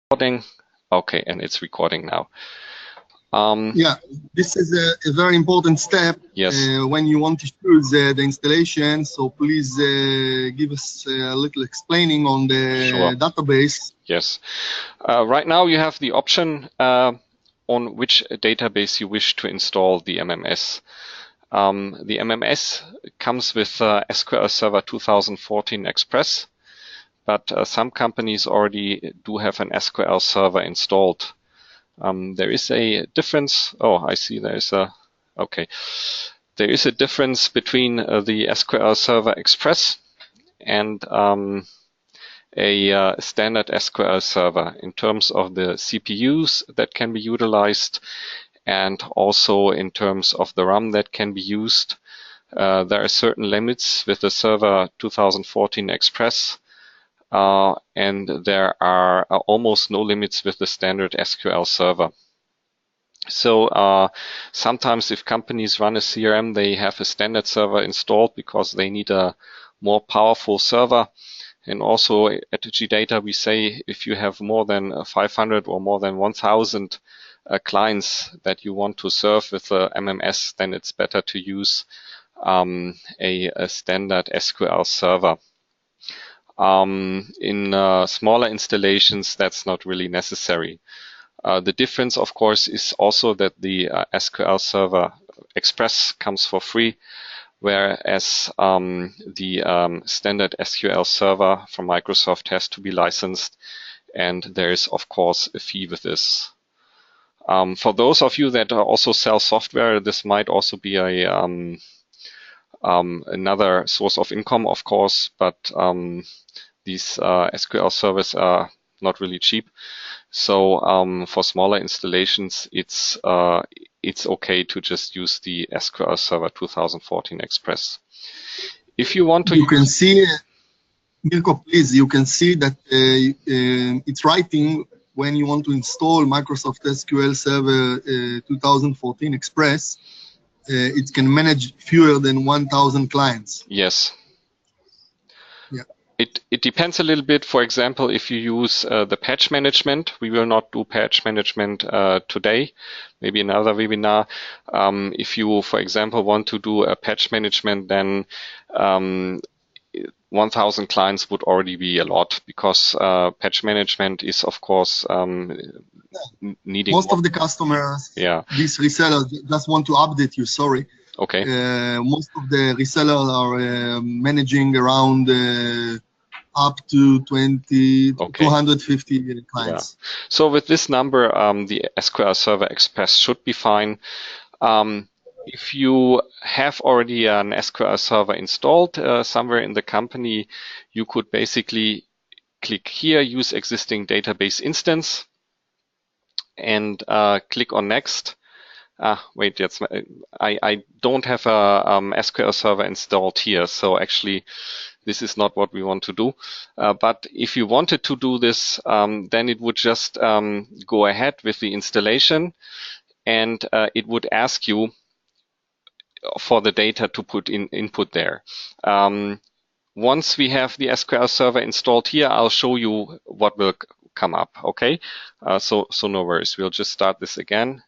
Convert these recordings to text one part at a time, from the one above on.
Recording. Okay, and it's recording now. Yeah, this is a very important step. Yes. When you want to choose the installation. So please give us a little explaining on the Sure. database. Yes. Right now you have the option on which database you wish to install the MMS. The MMS comes with SQL Server 2014 Express, but some companies already do have an SQL Server installed. There is a difference. Oh, I see there is a, okay. There is a difference between the SQL Server Express and a standard SQL Server in terms of the CPUs that can be utilized and also in terms of the RAM that can be used. There are certain limits with the Server 2014 Express, and there are almost no limits with the standard SQL Server. So sometimes if companies run a CRM, they have a standard server installed because they need a more powerful server. And also at GData, we say if you have more than 500 or more than 1,000 clients that you want to serve with the MMS, then it's better to use a standard SQL server. In smaller installations, that's not really necessary. The difference, of course, is also that the SQL Server Express comes for free, whereas the standard SQL Server from Microsoft has to be licensed, and there is, of course, a fee with this. For those of you that also sell software, this might also be a another source of income, of course, but these SQL servers are not really cheap. So for smaller installations, it's okay to just use the SQL Server 2014 Express. If you want to, you can see, Mirko, please. You can see that it's writing when you want to install Microsoft SQL Server 2014 Express. It can manage fewer than 1,000 clients. Yes. Yeah. It depends a little bit. For example, if you use the patch management, we will not do patch management today, maybe another webinar. If you, for example, want to do a patch management, then 1,000 clients would already be a lot, because patch management is, of course, needing most more. Of the customers, yeah, these resellers just want to update you. Sorry. Okay. Most of the resellers are managing around up to 250 clients. Yeah. So with this number, the SQL Server Express should be fine. If you have already an SQL Server installed somewhere in the company, you could basically click here, use existing database instance, and click on next. Wait, I don't have a SQL Server installed here, so actually this is not what we want to do. But if you wanted to do this, then it would just go ahead with the installation, and it would ask you for the data to put in input there. Once we have the SQL Server installed here, I'll show you what will come up. Okay, so no worries. We'll just start this again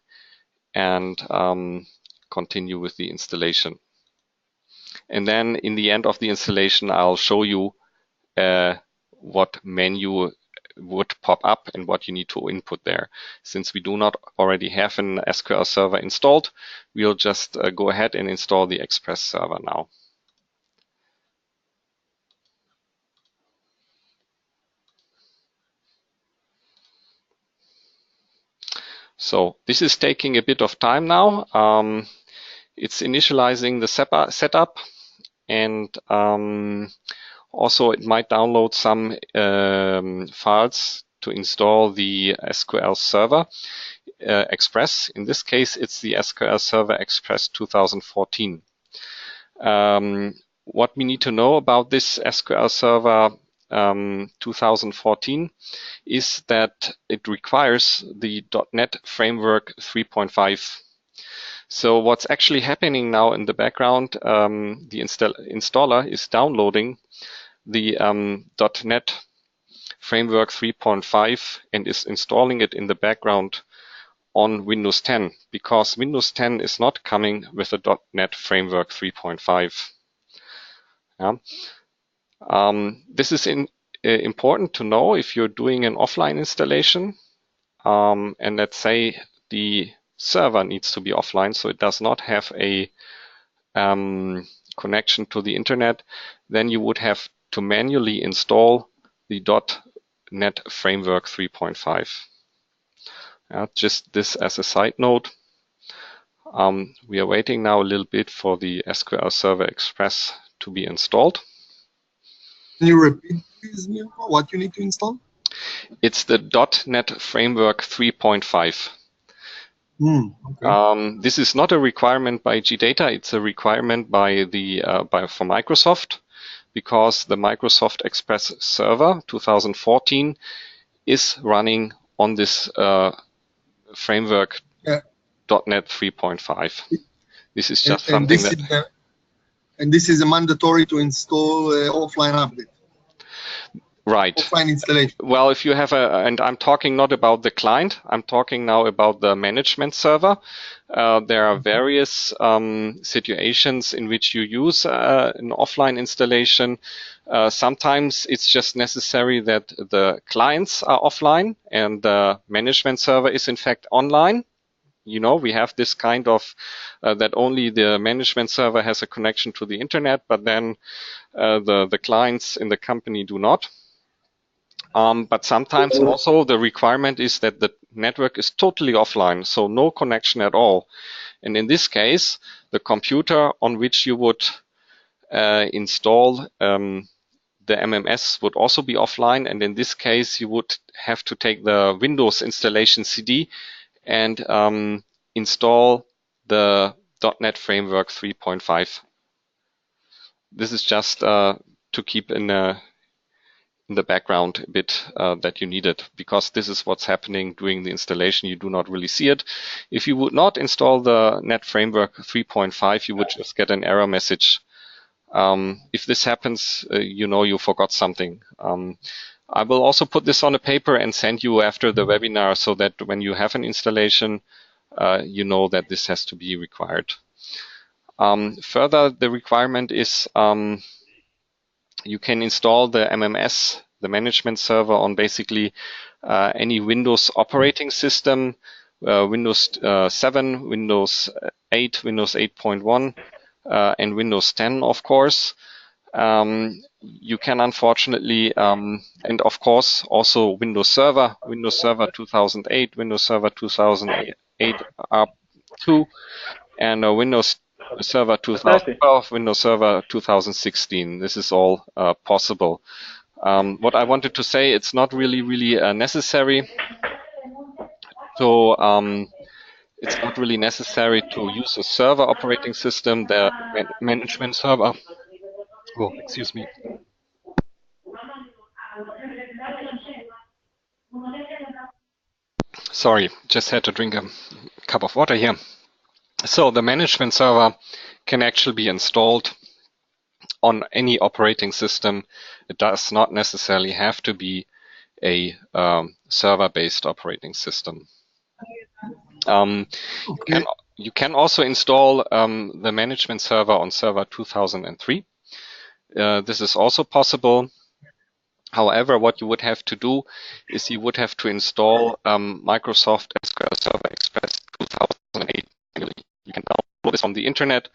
and continue with the installation. And then in the end of the installation, I'll show you what menu would pop up and what you need to input there. Since we do not already have an SQL Server installed, we'll just go ahead and install the Express server now. So this is taking a bit of time now. It's initializing the setup, and also it might download some files to install the SQL Server Express. In this case, it's the SQL Server Express 2014. What we need to know about this SQL Server 2014 is that it requires the .NET Framework 3.5. So what's actually happening now in the background, the installer is downloading the .NET Framework 3.5 and is installing it in the background on Windows 10, because Windows 10 is not coming with a .NET Framework 3.5. Yeah. This is important to know if you're doing an offline installation, and let's say the server needs to be offline, so it does not have a connection to the internet, then you would have to manually install the .NET Framework 3.5. Just this as a side note. We are waiting now a little bit for the SQL Server Express to be installed. Can you repeat, please, Mirko, what you need to install? It's the .NET Framework 3.5. Okay. This is not a requirement by GData. It's a requirement by for Microsoft, because the Microsoft Express Server 2014 is running on this framework .NET 3.5. This is just something that. And this is a mandatory to install offline update. Right. Offline installation. Well, if you have and I'm talking not about the client, I'm talking now about the management server. There are various situations in which you use an offline installation. Sometimes it's just necessary that the clients are offline and the management server is in fact online. You know, we have this kind of that only the management server has a connection to the internet, but then the clients in the company do not. But sometimes also the requirement is that the network is totally offline, so no connection at all. And in this case, the computer on which you would install the MMS would also be offline. And in this case, you would have to take the Windows installation CD and install the .NET Framework 3.5. This is just to keep in the background a bit that you need it, because this is what's happening during the installation. You do not really see it. If you would not install the .NET Framework 3.5, you would just get an error message. If this happens, you know you forgot something. I will also put this on a paper and send you after the webinar, so that when you have an installation, you know that this has to be required. Further, the requirement is you can install the MMS, the management server, on basically any Windows operating system, Windows 7, Windows 8, Windows 8.1, and Windows 10, of course. You can unfortunately, and of course also Windows Server 2008, Windows Server 2008 up to, and Windows Server 2012, Windows Server 2016. This is all possible. What I wanted to say, it's not really necessary. So it's not really necessary to use a server operating system. The management server. Oh, excuse me. Sorry, just had to drink a cup of water here. So the management server can actually be installed on any operating system. It does not necessarily have to be a server-based operating system. Okay. You can also install the management server on Server 2003. This is also possible. However, what you would have to do is you would have to install Microsoft SQL Server Express 2008. You can download this from the internet,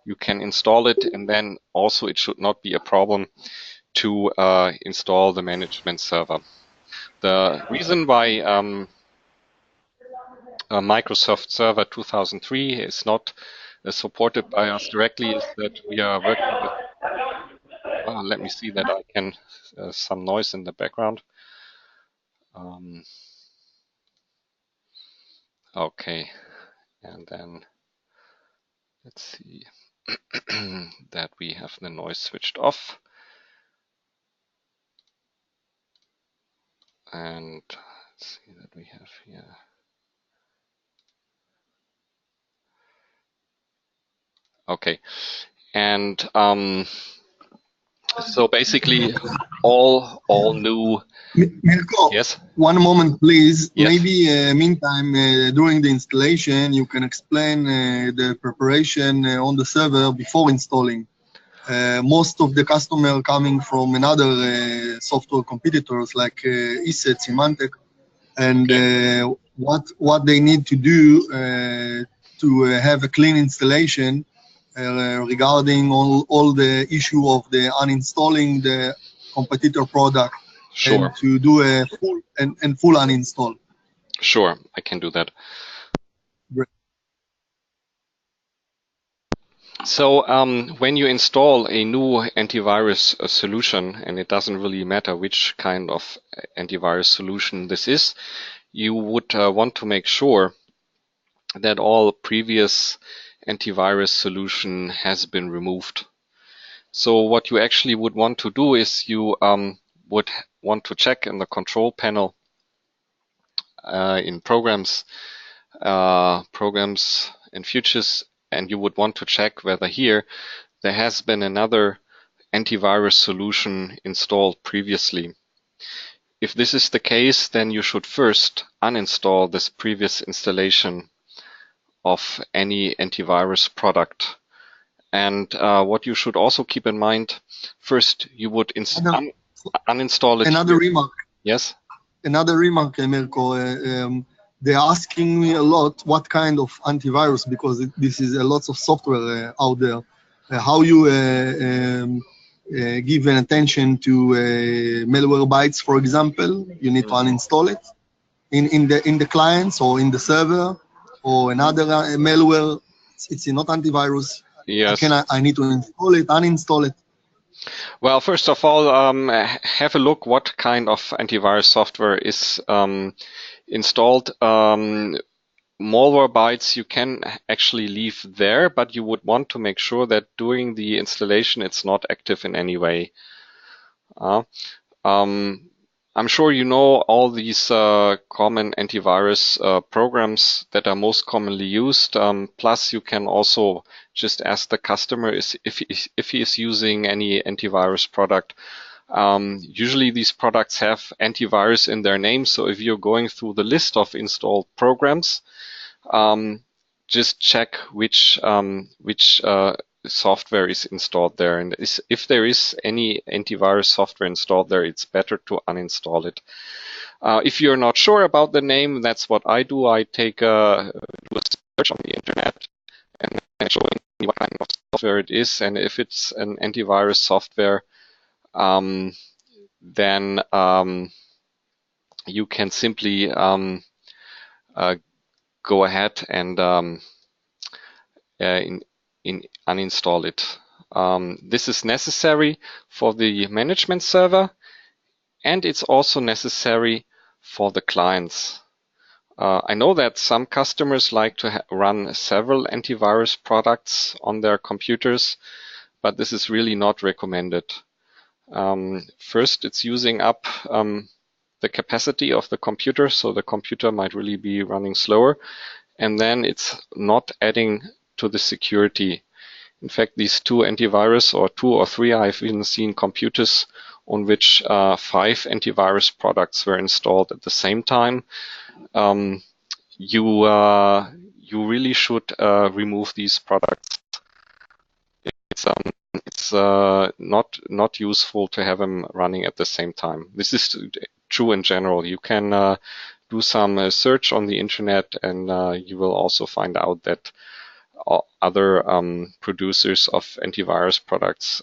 you can install it, and then also it should not be a problem to install the management server. The reason why Microsoft Server 2003 is not supported by us directly is that we are working with. Let me see that I can. Some noise in the background. Okay, and then let's see that we have the noise switched off. And let's see that we have here. Okay, and So basically, all new. Mirko, Yes. one moment, please. Yes. Maybe meantime, during the installation, you can explain the preparation on the server before installing. Most of the customer coming from another software competitors like ESET, Symantec, and what they need to do to have a clean installation regarding all the issue of the uninstalling the competitor product. Sure. And to do a full uninstall. Sure, I can do that. Great. So when you install a new antivirus solution, and it doesn't really matter which kind of antivirus solution this is, you would want to make sure that all previous antivirus solution has been removed. So what you actually would want to do is you would want to check in the control panel in programs and features, and you would want to check whether here there has been another antivirus solution installed previously. If this is the case, then you should first uninstall this previous installation of any antivirus product. And what you should also keep in mind, first you would uninstall it. Another remark. Yes? Another remark, Mirko. They're asking me a lot what kind of antivirus, because this is a lot of software out there. How you give an attention to malware bytes, for example. You need to uninstall it in the clients or in the server, or another malware. It's not antivirus. Yes. I need to install it, uninstall it. Well, first of all, have a look what kind of antivirus software is installed. Malwarebytes you can actually leave there, but you would want to make sure that during the installation it's not active in any way. I'm sure you know all these common antivirus programs that are most commonly used. Plus, you can also just ask the customer if he is using any antivirus product. Usually these products have antivirus in their name, so if you're going through the list of installed programs, just check which software is installed there, and if there is any antivirus software installed there, it's better to uninstall it. If you're not sure about the name, that's what I do. I do a search on the internet and showing me what kind of software it is, and if it's an antivirus software, then you can simply go ahead and uninstall it. This is necessary for the management server, and it's also necessary for the clients. I know that some customers like to run several antivirus products on their computers, but this is really not recommended. First, it's using up the capacity of the computer, so the computer might really be running slower, and then it's not adding to the security. In fact, these two antivirus, or 2 or 3, I've even seen computers on which 5 antivirus products were installed at the same time. You really should remove these products. It's not useful to have them running at the same time. This is true in general. You can do some search on the internet, and you will also find out that other producers of antivirus products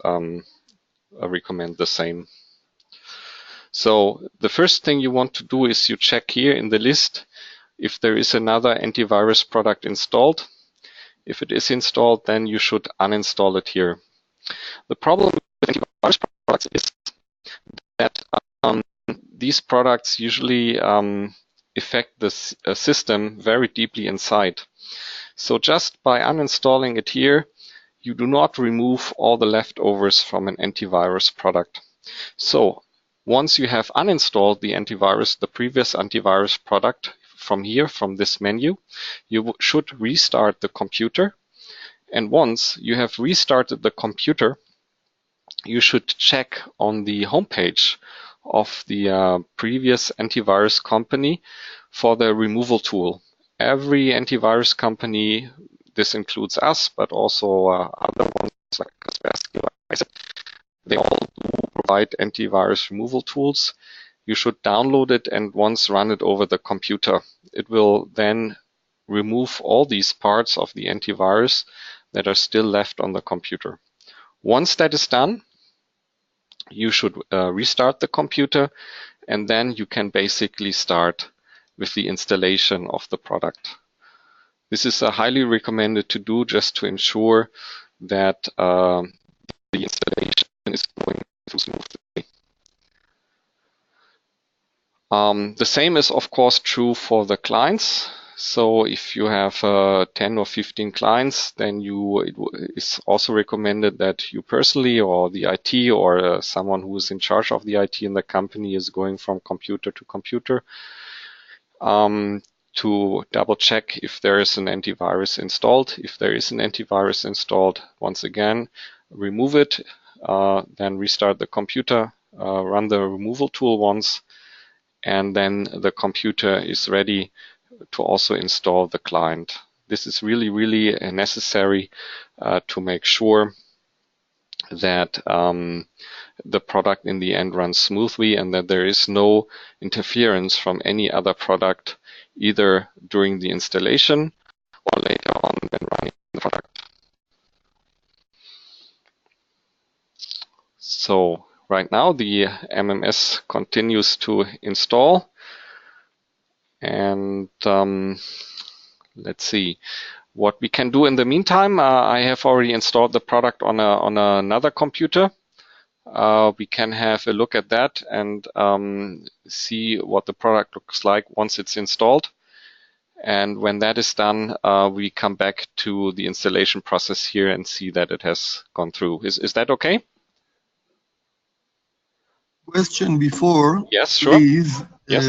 recommend the same. So the first thing you want to do is you check here in the list if there is another antivirus product installed. If it is installed, then you should uninstall it here. The problem with antivirus products is that these products usually affect the system very deeply inside. So just by uninstalling it here, you do not remove all the leftovers from an antivirus product. So once you have uninstalled the previous antivirus product from here, from this menu, you should restart the computer. And once you have restarted the computer, you should check on the homepage of the previous antivirus company for the removal tool. Every antivirus company, this includes us, but also other ones like Kaspersky, they all do provide antivirus removal tools. You should download it and once run it over the computer. It will then remove all these parts of the antivirus that are still left on the computer. Once that is done, you should restart the computer, and then you can basically start with the installation of the product. This is highly recommended to do just to ensure that the installation is going through smoothly. The same is of course true for the clients. So if you have 10 or 15 clients, then it is also recommended that you personally or the IT or someone who is in charge of the IT in the company is going from computer to computer to double check if there is an antivirus installed. If there is an antivirus installed, once again, remove it, then restart the computer, run the removal tool once, and then the computer is ready to also install the client. This is really, really necessary to make sure that the product in the end runs smoothly and that there is no interference from any other product, either during the installation or later on when running the product. So right now the MMS continues to install. And let's see what we can do in the meantime. I have already installed the product on another computer. We can have a look at that and see what the product looks like once it's installed. And when that is done, we come back to the installation process here and see that it has gone through. Is that okay? Question before. Yes, sure. Please. Yes.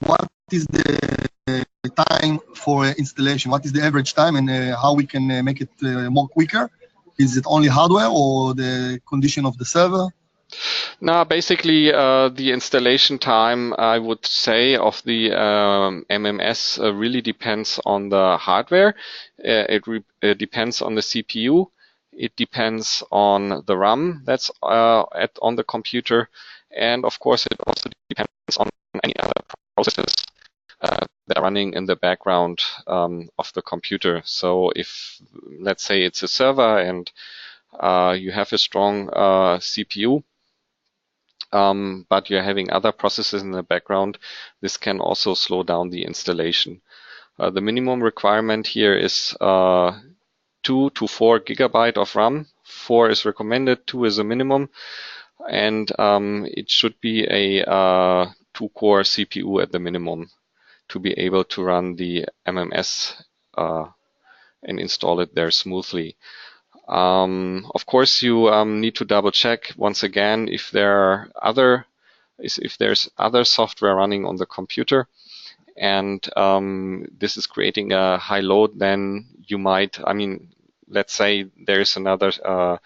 What is the time for installation? What is the average time, and how we can make it more quicker? Is it only hardware or the condition of the server? No, basically the installation time, I would say, of the MMS really depends on the hardware. It depends on the CPU. It depends on the RAM that's on the computer. And of course, it also depends on any other processes that are running in the background of the computer. So if, let's say, it's a server and you have a strong CPU, but you're having other processes in the background, this can also slow down the installation. The minimum requirement here is 2 to 4 gigabyte of RAM. 4 is recommended, 2 is a minimum, and it should be a 2-core CPU at the minimum to be able to run the MMS and install it there smoothly. Of course, you need to double check once again if there's other software running on the computer, and this is creating a high load. Then you might, let's say there's another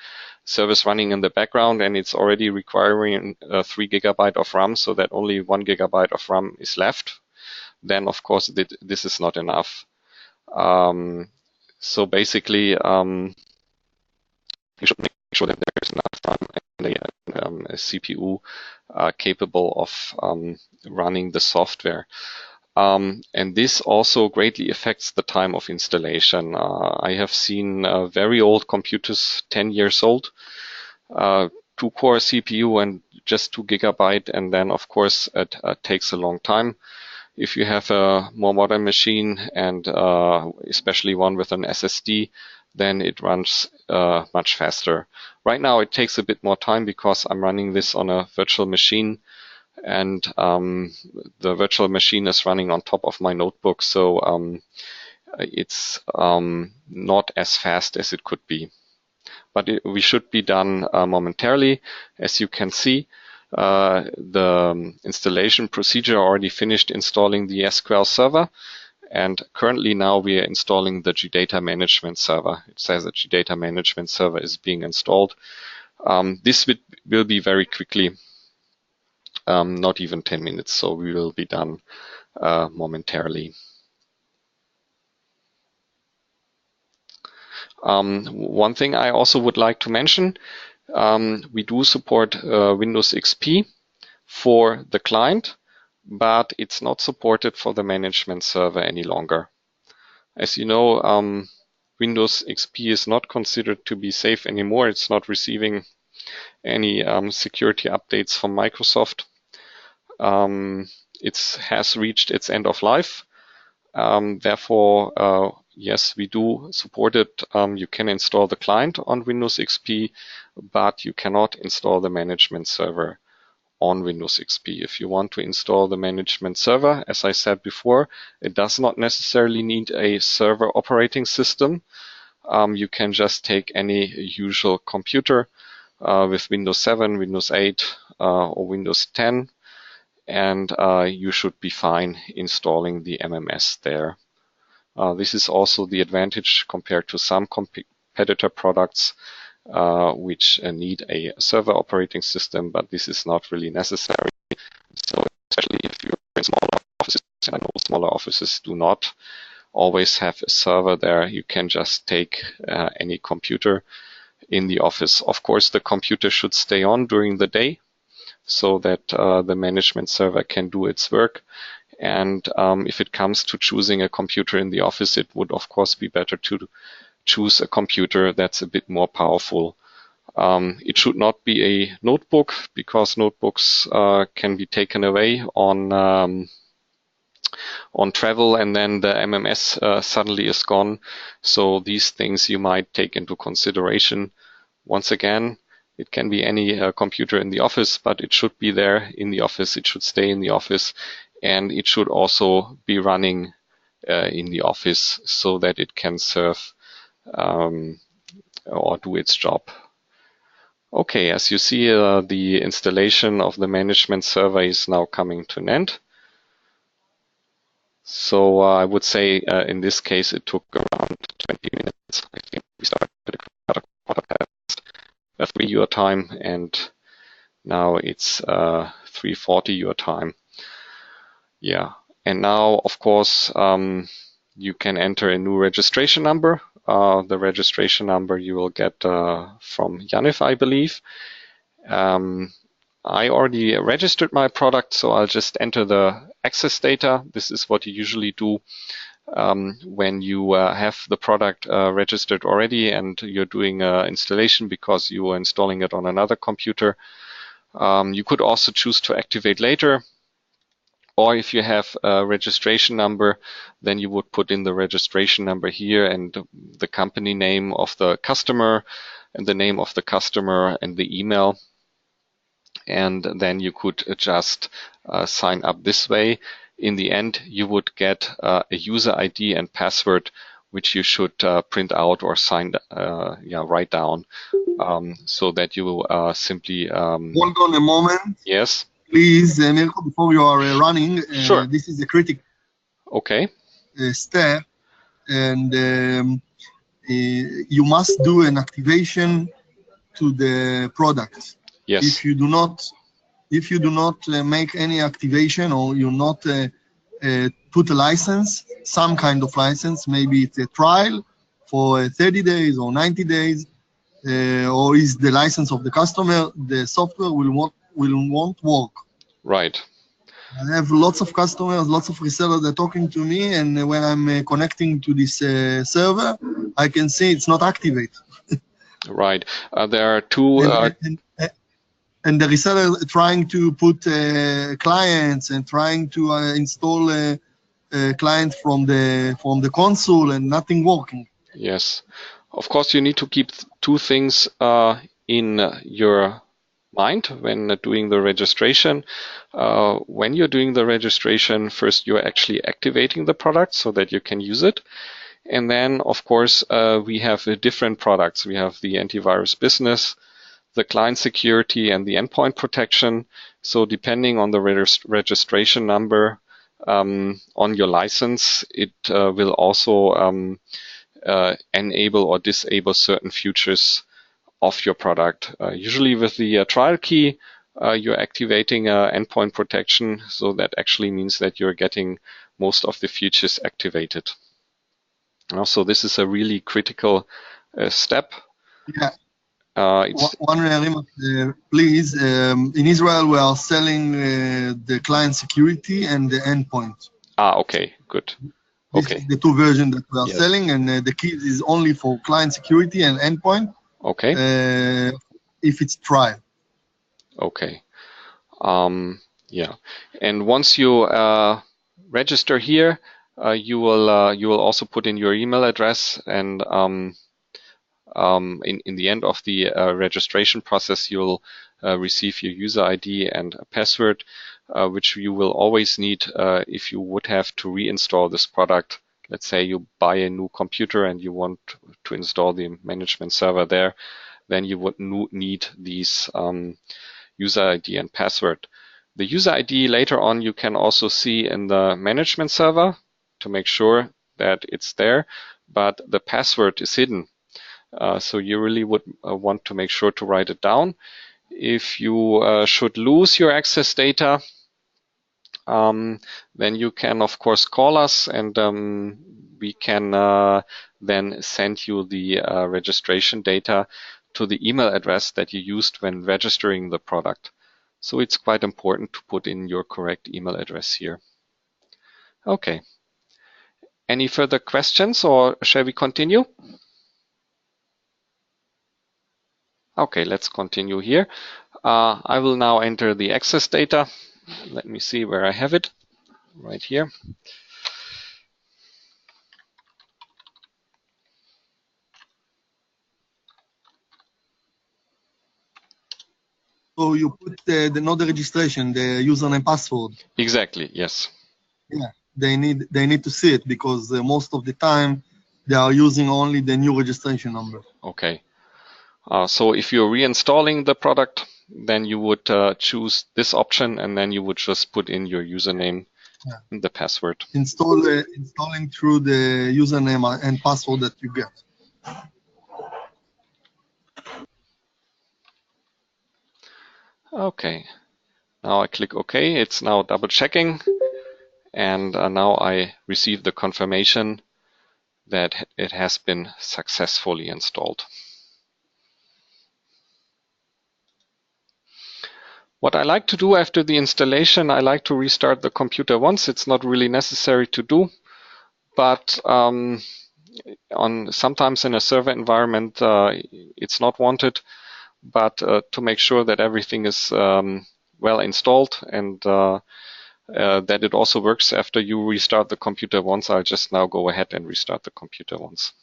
service running in the background and it's already requiring 3 gigabyte of RAM, so that only 1 gigabyte of RAM is left. Then of course this is not enough. So basically, you should make sure that there is enough RAM and a CPU capable of running the software. And this also greatly affects the time of installation. I have seen very old computers, 10 years old, 2-core CPU and just 2 gigabyte, and then of course it takes a long time. If you have a more modern machine and especially one with an SSD, then it runs much faster. Right now it takes a bit more time because I'm running this on a virtual machine, and the virtual machine is running on top of my notebook, so it's not as fast as it could be. But we should be done momentarily. As you can see, the installation procedure already finished installing the SQL server, And currently now we are installing the GData management server. It says that GData management server is being installed. This will be very quickly, not even 10 minutes, so we will be done momentarily. One thing I also would like to mention, we do support Windows XP for the client, but it's not supported for the management server any longer. As you know, Windows XP is not considered to be safe anymore. It's not receiving any security updates from Microsoft. It has reached its end of life. Therefore, yes, we do support it. You can install the client on Windows XP, but you cannot install the management server on Windows XP. If you want to install the management server, as I said before, it does not necessarily need a server operating system. You can just take any usual computer with Windows 7, Windows 8, or Windows 10, and you should be fine installing the MMS there. This is also the advantage compared to some competitor products which need a server operating system, but this is not really necessary. So especially if you're in smaller offices, and I know smaller offices do not always have a server there, you can just take any computer in the office. Of course, the computer should stay on during the day so that the management server can do its work. And if it comes to choosing a computer in the office, it would of course be better to choose a computer that's a bit more powerful. It should not be a notebook, because notebooks can be taken away on travel, and then the MMS suddenly is gone. So these things you might take into consideration. Once again, it can be any computer in the office, but it should be there in the office. It should stay in the office, and it should also be running in the office so that it can serve or do its job. Okay, as you see, the installation of the management server is now coming to an end. So I would say in this case it took around 20 minutes. I think we started at a quarter past 3 your time, and now it's 3:40 your time. Yeah, and now of course you can enter a new registration number. The registration number you will get from Janif, I believe. I already registered my product, so I'll just enter the access data. This is what you usually do when you have the product registered already and you're doing installation because you are installing it on another computer. You could also choose to activate later. Or if you have a registration number, then you would put in the registration number here and the company name of the customer and the name of the customer and the email. And then you could just sign up this way. In the end, you would get a user ID and password, which you should print out or write down, so that you simply... Hold on a moment. Yes. Please, Mirko, before you are running, Sure. this is a critical step, and you must do an activation to the product. Yes. If you do not make any activation, or you not put a license, some kind of license, maybe it's a trial for 30 days or 90 days, or is the license of the customer, the software won't work. Right. I have lots of customers, lots of resellers that are talking to me, and when I'm connecting to this server, I can see it's not activated. Right. There are two... and the reseller trying to put clients and trying to install a client from the console, and nothing working. Yes. Of course, you need to keep two things in your mind when doing the registration. When you're doing the registration, first you're actually activating the product so that you can use it. And then, of course, we have different products. We have the antivirus business, the client security, and the endpoint protection. So depending on the registration number, on your license, it will also enable or disable certain features of your product. Usually with the trial key, you're activating endpoint protection, so that actually means that you're getting most of the features activated. So this is a really critical step. Yeah. One remark, please. In Israel, we are selling the client security and the endpoint. Okay, good. This Okay. is the two versions that we are selling, and the key is only for client security and endpoint. Okay. If it's trial. Okay. Yeah. And once you register here, you will also put in your email address, and in the end of the registration process, you'll receive your user ID and a password, which you will always need if you would have to reinstall this product. Let's say you buy a new computer and you want to install the management server there, then you would need these user ID and password. The user ID later on you can also see in the management server to make sure that it's there, but the password is hidden. So you really would want to make sure to write it down. If you should lose your access data, then you can of course call us, and we can then send you the registration data to the email address that you used when registering the product. So it's quite important to put in your correct email address here. Okay. Any further questions, or shall we continue? Okay, let's continue here. I will now enter the access data. Let me see where I have it. Right here. So you put not the registration, the username password. Exactly. Yes. Yeah, they need to see it, because most of the time they are using only the new registration number. Okay. So if you're reinstalling the product, then you would choose this option, and then you would just put in your username and the password. Installing through the username and password that you get. Okay. Now I click OK. It's now double checking, and now I receive the confirmation that it has been successfully installed. What I like to do after the installation, I like to restart the computer once. It's not really necessary to do, but sometimes in a server environment, it's not wanted. But to make sure that everything is well installed and that it also works after you restart the computer once, I'll just now go ahead and restart the computer once.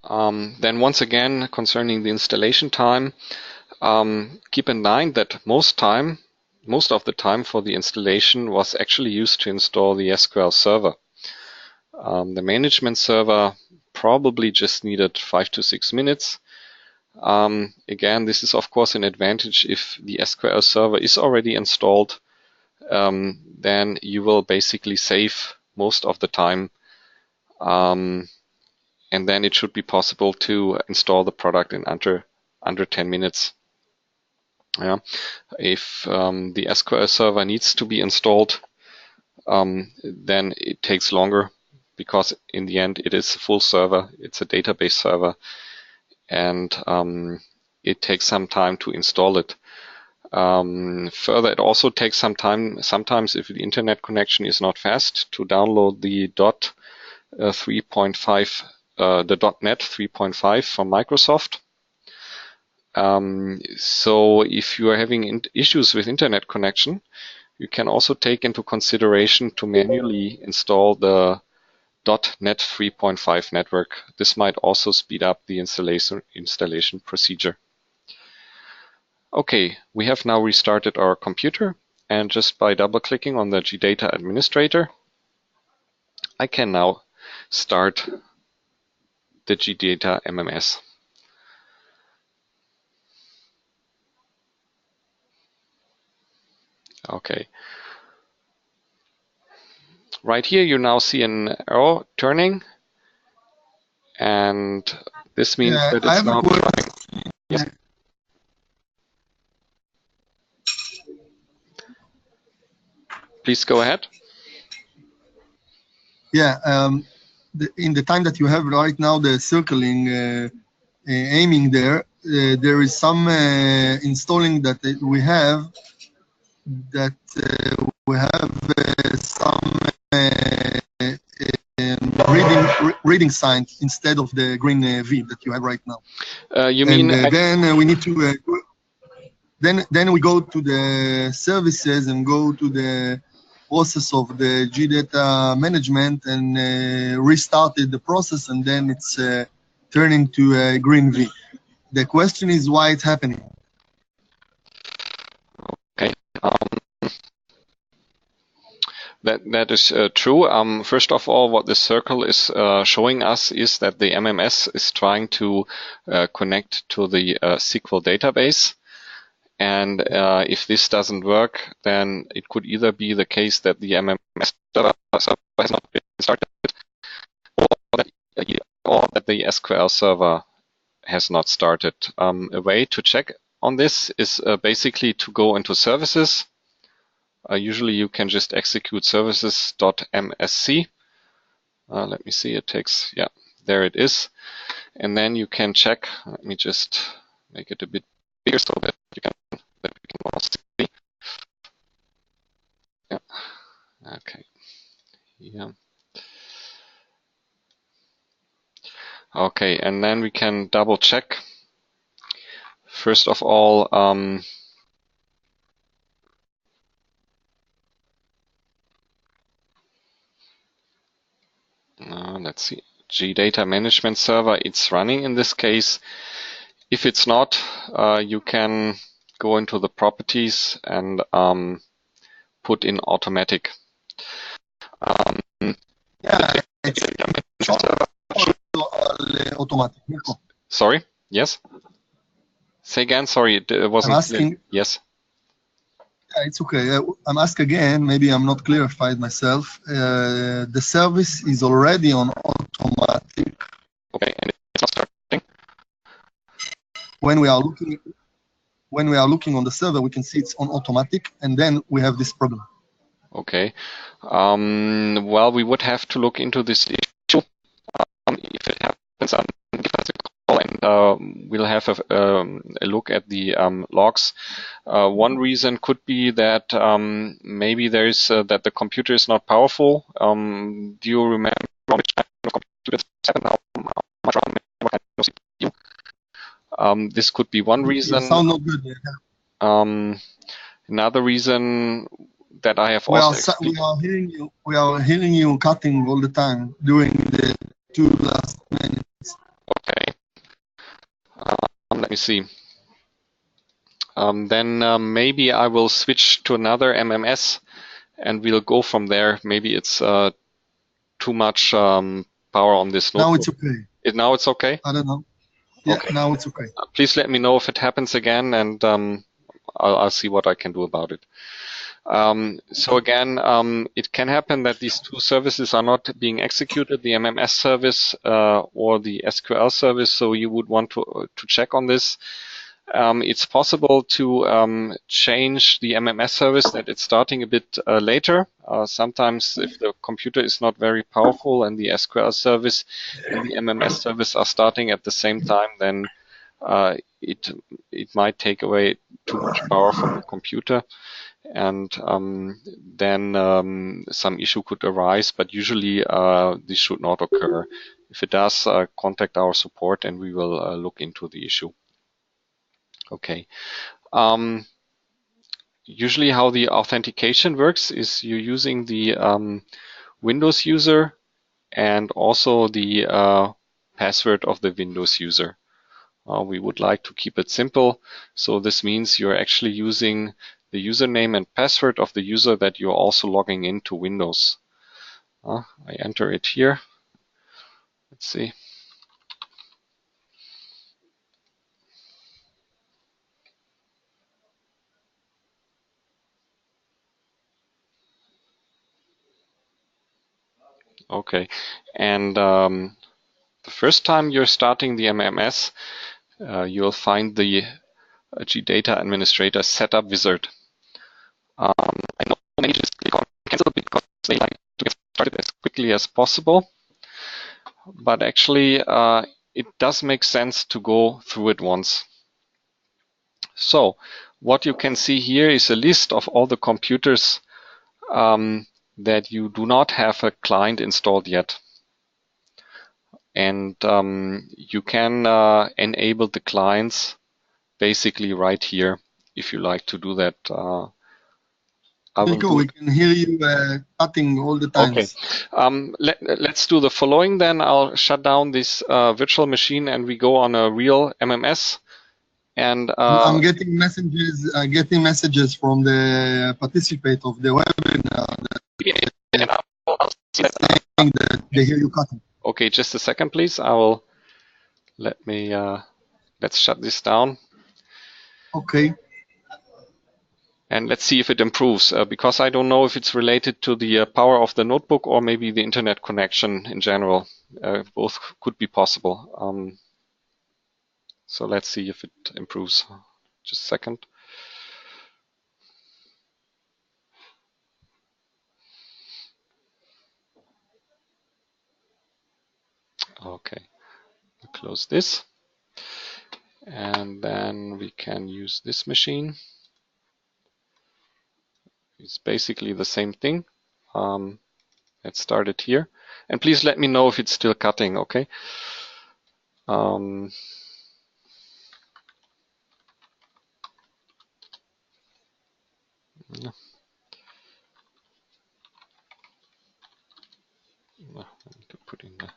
Then once again, concerning the installation time, keep in mind that most of the time for the installation was actually used to install the SQL server. The management server probably just needed 5 to 6 minutes. Again, this is of course an advantage if the SQL server is already installed. Then you will basically save most of the time. And then it should be possible to install the product in under 10 minutes. Yeah. If the SQL server needs to be installed, then it takes longer, because in the end it is a full server, it's a database server, and it takes some time to install it. Further, it also takes some time, sometimes if the internet connection is not fast, to download the .NET 3.5 from Microsoft. So if you are having issues with internet connection, you can also take into consideration to manually install the .NET 3.5 network. This might also speed up the installation procedure. Okay, we have now restarted our computer, and just by double-clicking on the GData administrator, I can now start the GData MMS. Okay. Right here you now see an arrow turning, and this means that it's now trying. Yes. Please go ahead. Yeah, in the time that you have right now, the circling, aiming there, there is some installing that we have, some reading sign instead of the green V that you have right now. You mean? Then we need to. Then we go to the services and go to the process of the GData management and restarted the process, and then it's turning to a green V. The question is why it's happening. Okay. That is true. First of all, what this circle is showing us is that the MMS is trying to connect to the SQL database. And if this doesn't work, then it could either be the case that the MMS server has not been started, or that the SQL server has not started. A way to check on this is basically to go into services. Usually you can just execute services.msc. Let me see, it takes, yeah, there it is. And then you can check, let me just make it a bit bigger so that we can all see. Yeah, okay, yeah. Okay, and then we can double check. First of all, let's see, GData management server, it's running in this case. If it's not, you can go into the properties and put in automatic. Yeah, it's automatic. Sorry, yes? Say again, sorry, it wasn't I'm asking, clear. Yes. Yeah, it's okay. I'm asking again, maybe I'm not clarified myself. The service is already on automatic. Okay, and it's not starting. When we are looking on the server, we can see it's on automatic, and then we have this problem. Okay. Well, we would have to look into this issue. If it happens, give us a call, and we'll have a look at the logs. One reason could be that maybe there is that the computer is not powerful. Do you remember which kind of computer it's how much RAM, what kind of CPU? This could be one reason. Sound not good. Another reason that I have we are hearing you cutting all the time during the 2 last minutes. Okay. Let me see. Then maybe I will switch to another MMS, and we'll go from there. Maybe it's too much power on this notebook. Now it's okay. Now it's okay? I don't know. Yeah, okay. Now it's okay. Please let me know if it happens again, and I'll see what I can do about it. So again, it can happen that these two services are not being executed, the MMS service or the SQL service, so you would want to check on this. It's possible to change the MMS service, that it's starting a bit later. Sometimes if the computer is not very powerful and the SQL service and the MMS service are starting at the same time, then it might take away too much power from the computer, and then some issue could arise, but usually this should not occur. If it does, contact our support and we will look into the issue. Okay. Usually how the authentication works is you're using the Windows user and also the password of the Windows user. We would like to keep it simple, so this means you're actually using the username and password of the user that you're also logging into Windows. I enter it here. Let's see. Okay, and the first time you're starting the MMS, you'll find the GData Administrator Setup Wizard. I know many just click on cancel because they like to get started as quickly as possible, but actually it does make sense to go through it once. So what you can see here is a list of all the computers that you do not have a client installed yet. And you can enable the clients basically right here if you like to do that. Nico, we can hear you cutting all the time. Okay. Let's do the following then. I'll shut down this virtual machine and we go on a real MMS. And I'm getting messages. From the participant of the webinar saying that they hear you cutting. Okay, just a second, please. Let's shut this down. Okay. And let's see if it improves, because I don't know if it's related to the power of the notebook or maybe the internet connection in general. Both could be possible. So let's see if it improves. Just a second. Okay, we'll close this. And then we can use this machine. It's basically the same thing. Let's start it here. And please let me know if it's still cutting, okay? No. I need to put in the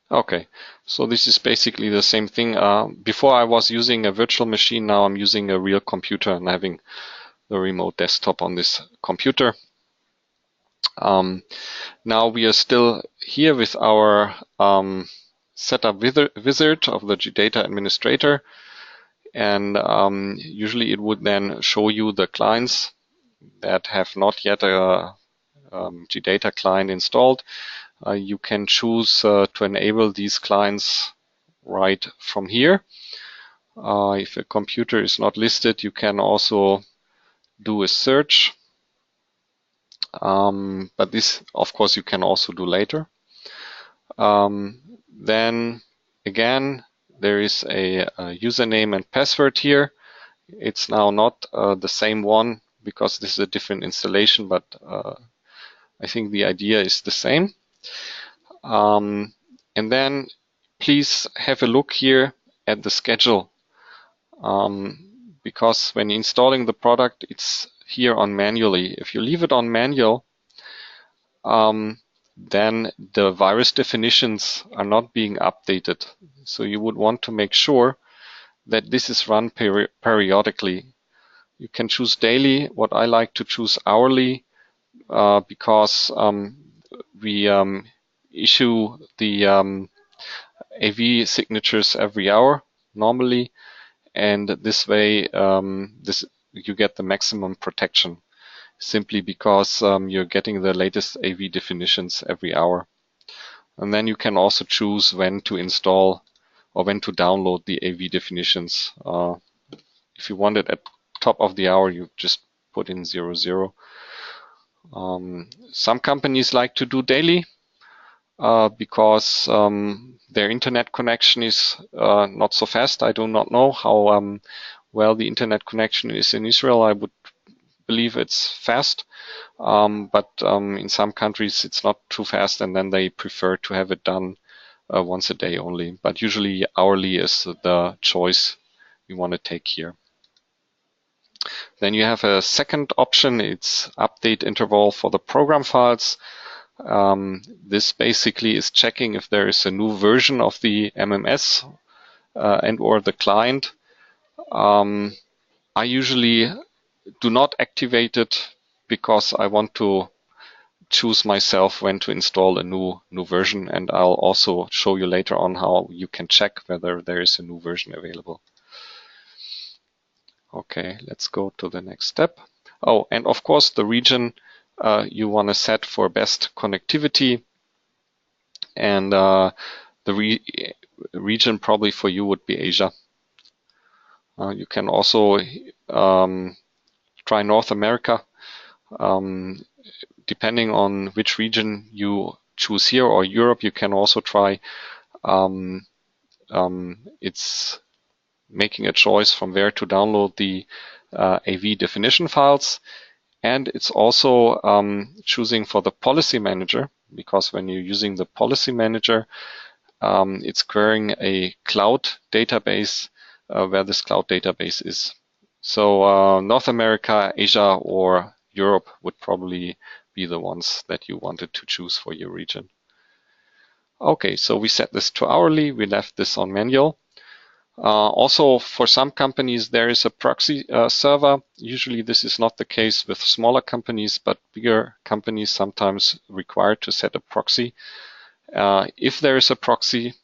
Okay, so this is basically the same thing. Before I was using a virtual machine, now I'm using a real computer and having the remote desktop on this computer. Now we are still here with our setup wizard of the GData administrator, and usually it would then show you the clients that have not yet a GData client installed. You can choose to enable these clients right from here. If a computer is not listed, you can also do a search. But this, of course, you can also do later. Then again, there is a username and password here. It's now not the same one because this is a different installation, but I think the idea is the same. And then please have a look here at the schedule, because when installing the product, it's here on manually. If you leave it on manual, then the virus definitions are not being updated. So you would want to make sure that this is run periodically. You can choose daily. What I like to choose hourly, because we issue the AV signatures every hour normally, and this way you get the maximum protection simply because you're getting the latest AV definitions every hour. And then you can also choose when to install or when to download the AV definitions. If you want it at top of the hour, you just put in 00. Some companies like to do daily because their internet connection is not so fast. I do not know how well the internet connection is in Israel. I would believe it's fast, but in some countries it's not too fast, and then they prefer to have it done once a day only. But usually hourly is the choice we want to take here. Then you have a second option. It's update interval for the program files. This basically is checking if there is a new version of the MMS and or the client. I usually do not activate it because I want to choose myself when to install a new version, and I'll also show you later on how you can check whether there is a new version available. Okay, let's go to the next step. Oh, and of course the region you want to set for best connectivity, and the region probably for you would be Asia. You can also try North America. Depending on which region you choose here, or Europe, you can also try. It's making a choice from where to download the AV definition files. And it's also choosing for the policy manager, because when you're using the policy manager, it's querying a cloud database where this cloud database is. So North America, Asia, or Europe would probably be the ones that you wanted to choose for your region. Okay, so we set this to hourly. We left this on manual. Also, for some companies, there is a proxy server. Usually this is not the case with smaller companies, but bigger companies sometimes require to set a proxy. If there is a proxy,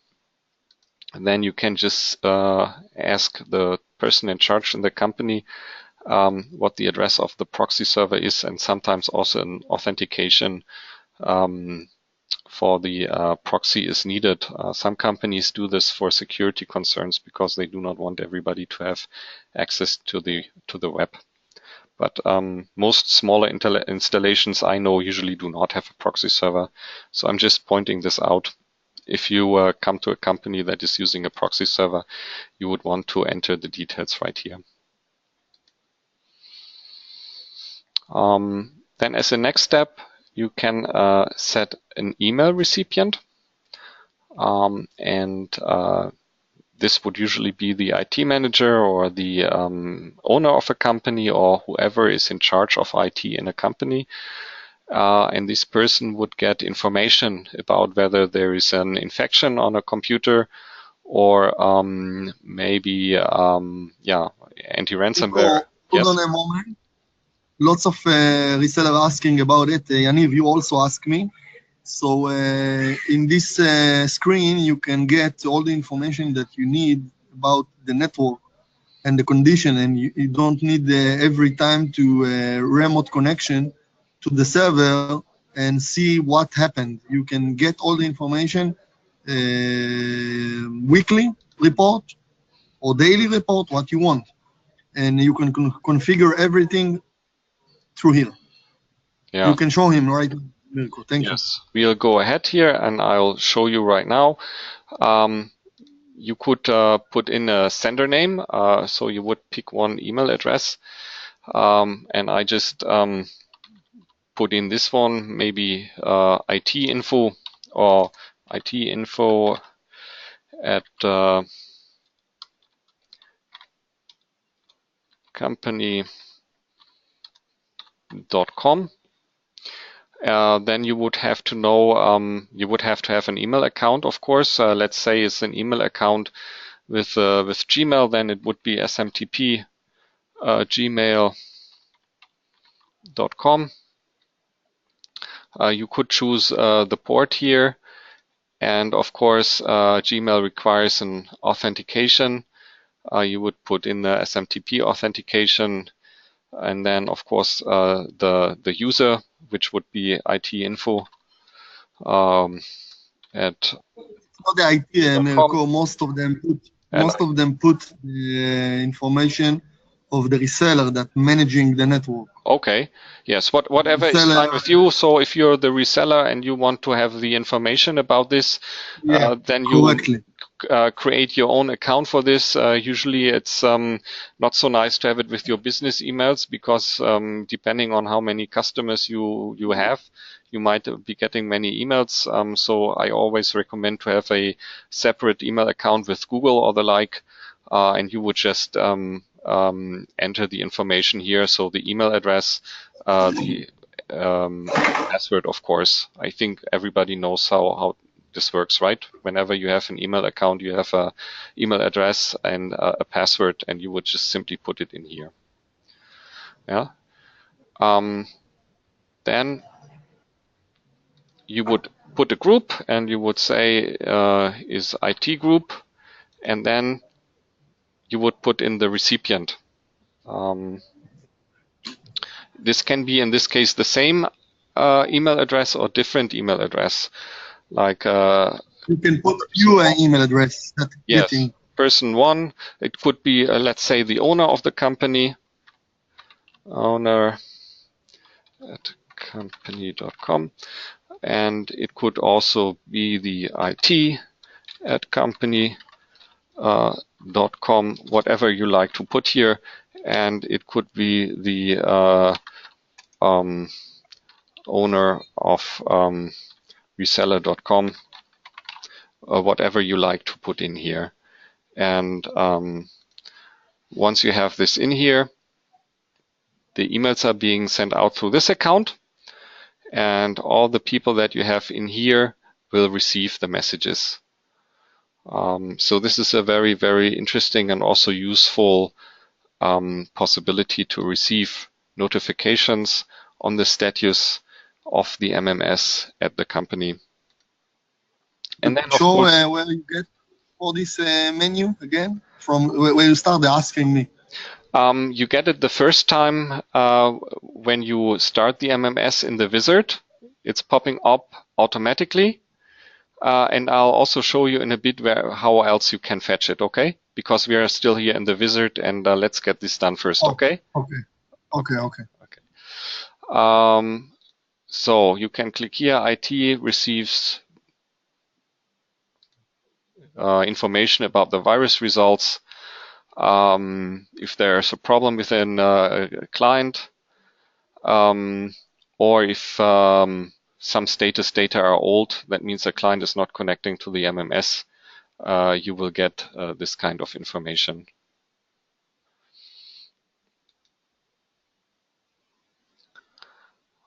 then you can just ask the person in charge in the company what the address of the proxy server is, and sometimes also an authentication for the proxy is needed. Some companies do this for security concerns because they do not want everybody to have access to the web. But most smaller installations I know usually do not have a proxy server. So I'm just pointing this out. If you come to a company that is using a proxy server, you would want to enter the details right here. Then as a next step, you can set an email recipient. This would usually be the IT manager or the owner of a company, or whoever is in charge of IT in a company. And this person would get information about whether there is an infection on a computer, or maybe anti-ransomware. Hold on a moment. Lots of resellers asking about it. Yaniv, you also asked me. So in this screen, you can get all the information that you need about the network and the condition, and you don't need every time to remote connection to the server and see what happened. You can get all the information, weekly report or daily report, what you want. And you can configure everything through here. Yeah. You can show him right now, Mirko. Thank you. Yes, we'll go ahead here and I'll show you right now. You could put in a sender name, so you would pick one email address, and I just put in this one, maybe IT info or IT info at company.com. Then you would have to know, you would have to have an email account, of course. Let's say it's an email account with Gmail, then it would be smtp gmail.com. You could choose the port here, and of course Gmail requires an authentication. You would put in the SMTP authentication, and then of course the user, which would be IT info at not the IT, Mirko. Most of them put the information of the reseller that managing the network. Okay. Yes. Whatever is Reseller, fine with you. So if you're the reseller and you want to have the information about this, yeah, then you correctly. create your own account for this. Usually it's not so nice to have it with your business emails because depending on how many customers you have, you might be getting many emails. So I always recommend to have a separate email account with Google or the like, and you would just enter the information here. So the email address, the password, of course. I think everybody knows how this works, right? Whenever you have an email account, you have a email address and a password, and you would just simply put it in here. Yeah. Then you would put a group, and you would say is IT group, and then you would put in the recipient. This can be, in this case, the same email address or different email address. Like you can put your email address. That yes, getting. person one. It could be, let's say, the owner of the company. Owner at company.com. And it could also be the IT at company.com, whatever you like to put here. And it could be the owner of reseller.com, whatever you like to put in here. And once you have this in here, the emails are being sent out through this account, and all the people that you have in here will receive the messages. So this is a very, very interesting and also useful possibility to receive notifications on the status of the MMS at the company. And then, of course, where you get all this menu again from where you started asking me. You get it the first time when you start the MMS in the wizard. It's popping up automatically. And I'll also show you in a bit how else you can fetch it, okay? Because we are still here in the wizard, and let's get this done first, okay? Okay. So you can click here, IT receives information about the virus results. If there's a problem within a client, or if some status data are old, that means the client is not connecting to the MMS, you will get this kind of information.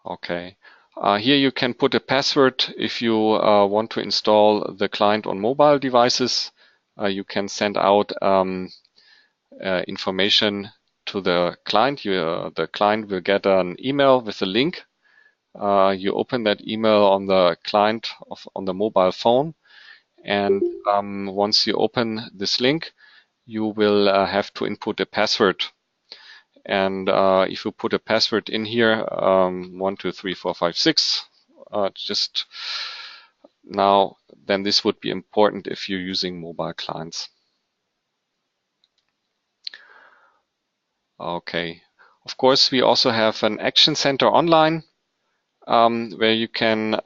Okay. Here you can put a password if you want to install the client on mobile devices. You can send out information to the client. The client will get an email with a link. You open that email on the client on the mobile phone, and once you open this link, you will have to input a password. And if you put a password in here, 1, 2, 3, 4, 5, 6, just now, then this would be important if you're using mobile clients. Okay. Of course, we also have an Action Center online where you can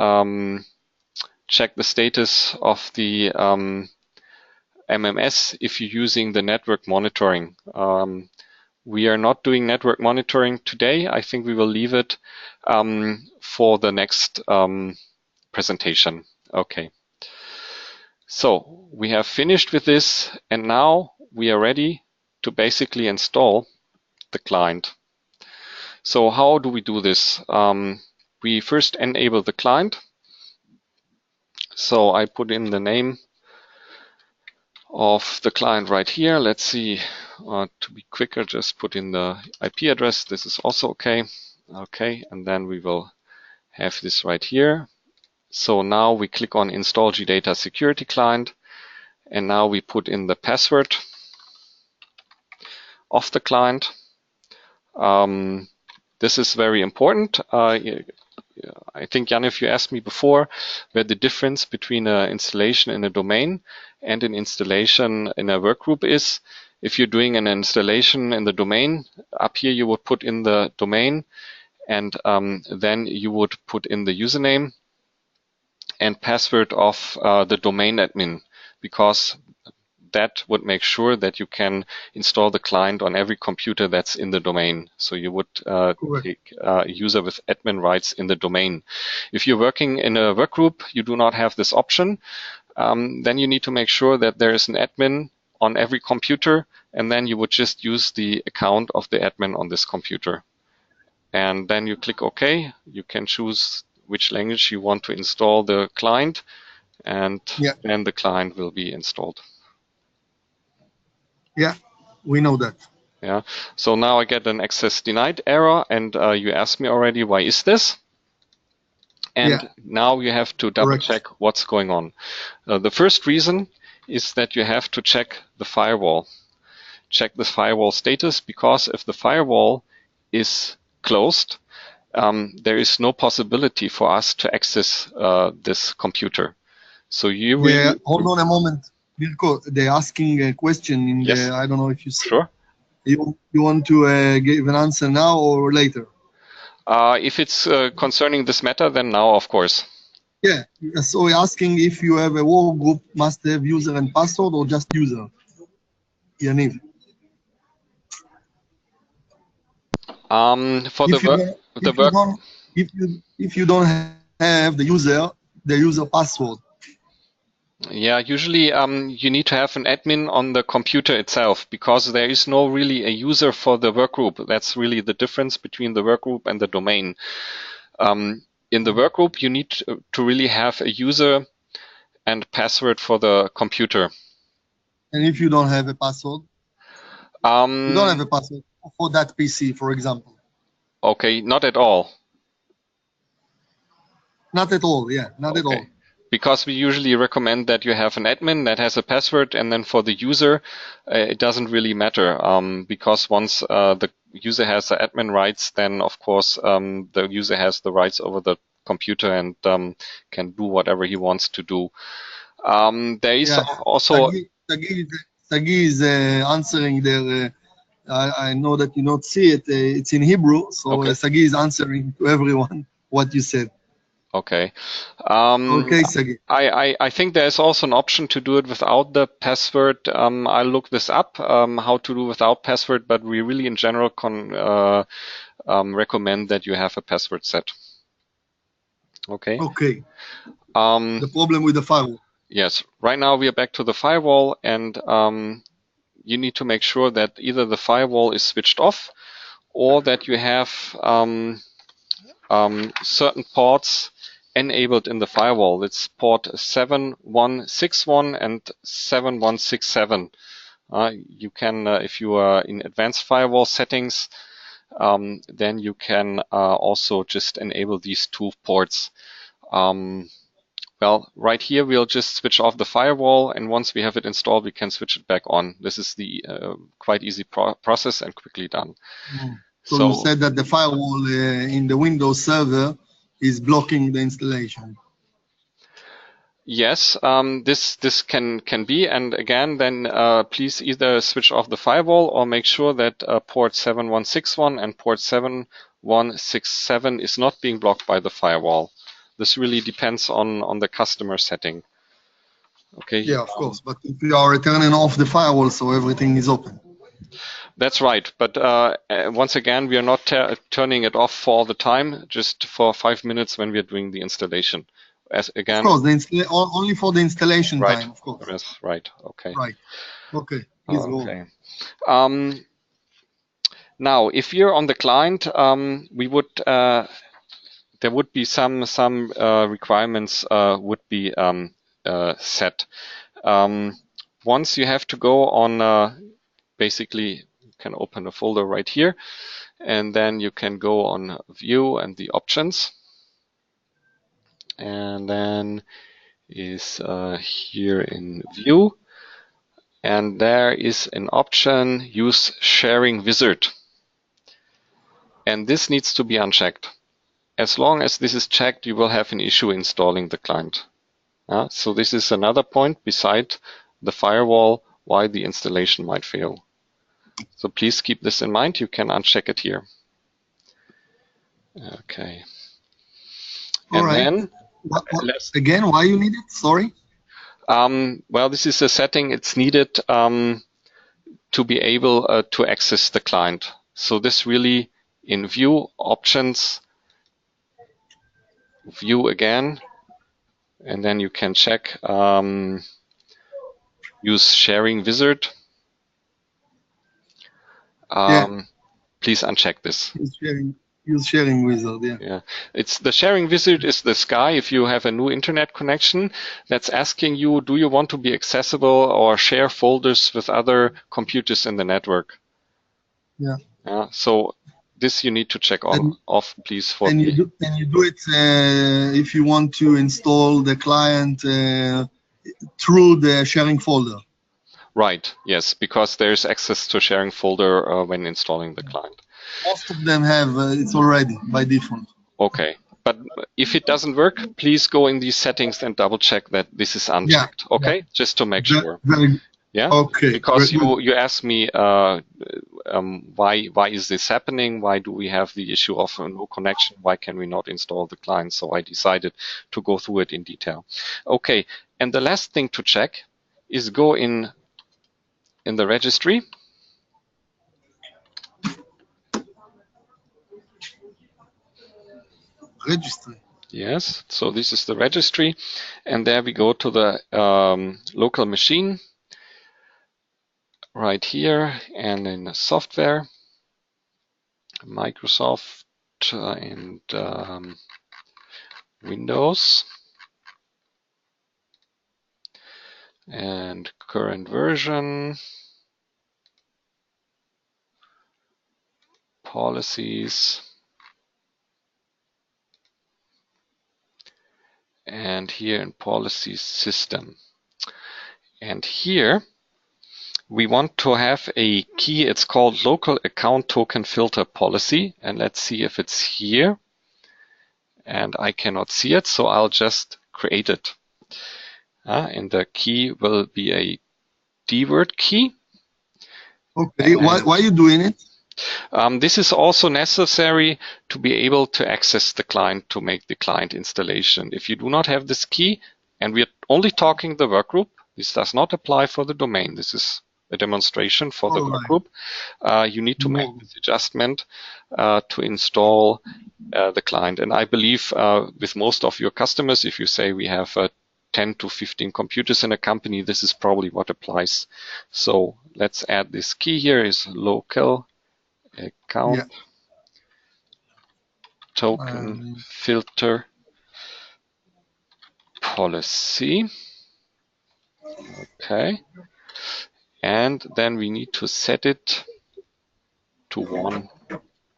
check the status of the MMS if you're using the network monitoring. We are not doing network monitoring today. I think we will leave it for the next presentation. Okay. So we have finished with this, and now we are ready to basically install the client. So how do we do this? We first enable the client. So I put in the name of the client right here. Let's see, to be quicker, just put in the IP address. This is also okay. Okay, and then we will have this right here. So now we click on Install GData Security Client, and now we put in the password of the client. This is very important. I think, Jan, if you asked me before where the difference between an installation in a domain and an installation in a workgroup is, If you're doing an installation in the domain, up here you would put in the domain, and then you would put in the username and password of the domain admin, because that would make sure that you can install the client on every computer that's in the domain. So you would take a user with admin rights in the domain. If you're working in a workgroup, you do not have this option. Then you need to make sure that there is an admin on every computer, and then you would just use the account of the admin on this computer. And then you click OK. You can choose which language you want to install the client, and then the client will be installed. Yeah, we know that. Yeah. So now I get an access denied error, and you asked me already, why is this? And now you have to double check what's going on. The first reason is that you have to check the firewall. Check the firewall status, because if the firewall is closed, there is no possibility for us to access this computer. So you really... Hold on a moment. Mirko, they're asking a question in the, I don't know if you see. Sure. You want to give an answer now or later? If it's concerning this matter, then now, of course. Yeah, so we're asking if you have a work group, must have user and password or just user? Yaniv. For if you don't have the user password. Yeah, usually you need to have an admin on the computer itself, because there is no really a user for the workgroup. That's really the difference between the workgroup and the domain. In the workgroup, you need to really have a user and password for the computer. And if you don't have a password? You don't have a password for that PC, for example. Okay, not at all. Not at all, yeah, not at all. Because we usually recommend that you have an admin that has a password, and then for the user, it doesn't really matter, because once the user has the admin rights, then of course the user has the rights over the computer and can do whatever he wants to do. There is also... Sagi is answering there. I know that you not see it. It's in Hebrew, so Sagi is answering to everyone what you said. Okay. Okay, Sagi. I think there's also an option to do it without the password. I'll look this up, how to do without password, but we really in general recommend that you have a password set. Okay. Okay. The problem with the firewall. Yes. Right now we are back to the firewall, and you need to make sure that either the firewall is switched off, or that you have certain ports enabled in the firewall. It's port 7161 and 7167. You can, if you are in advanced firewall settings, then you can also just enable these two ports. Well, right here we'll just switch off the firewall, and once we have it installed, we can switch it back on. This is the quite easy process and quickly done. So you said that the firewall in the Windows server is blocking the installation. Yes, this can be, and again, then please either switch off the firewall or make sure that port 7161 and port 7167 is not being blocked by the firewall. This really depends on the customer setting. Okay. Yeah, of course. But if you are turning off the firewall, so everything is open. That's right. But once again, we are not turning it off for all the time, just for 5 minutes when we are doing the installation. Again, of course, only for the installation time, of course. Yes, right. Okay. Right. Okay. Please go on. Now, if you're on the client, we would there would be some requirements would be set. Once you have to go on, basically, you can open a folder right here, and then you can go on View and the options, and then is here in View, and there is an option Use Sharing Wizard, and this needs to be unchecked. As long as this is checked, you will have an issue installing the client. So this is another point beside the firewall why the installation might fail. So please keep this in mind. You can uncheck it here. Okay. All And right. then Again, why you need it? Sorry. Well, this is a setting. It's needed to be able to access the client. So this really in view options, view again, and then you can check use sharing wizard. Please uncheck this. Use sharing wizard, Yeah, it's the sharing wizard is the sky. If you have a new internet connection that's asking you, do you want to be accessible or share folders with other computers in the network? Yeah. So this you need to check off, please. And you do it if you want to install the client through the sharing folder. Right. Yes, because there's access to sharing folder when installing the client. Most of them have it's already by default. Okay, but if it doesn't work, please go in these settings and double check that this is unchecked. Okay, just to make sure. Yeah. Okay. Because you asked me why is this happening? Why do we have the issue of no connection? Why can we not install the client? So I decided to go through it in detail. Okay, and the last thing to check is go in the registry. Registry. Yes, so this is the registry, and there we go to the local machine right here, and in the software, Microsoft and Windows, and current version, policies, and here in policies system. And here we want to have a key. It's called local account token filter policy. And let's see if it's here. And I cannot see it, so I'll just create it. And the key will be a D-word key. Okay, why are you doing it? This is also necessary to be able to access the client to make the client installation. If you do not have this key, and we're only talking the workgroup, this does not apply for the domain. This is a demonstration for the workgroup. You need to make this adjustment to install the client. And I believe with most of your customers, if you say we have 10 to 15 computers in a company, this is probably what applies. So let's add this key here is local account token filter policy. Okay. And then we need to set it to 1.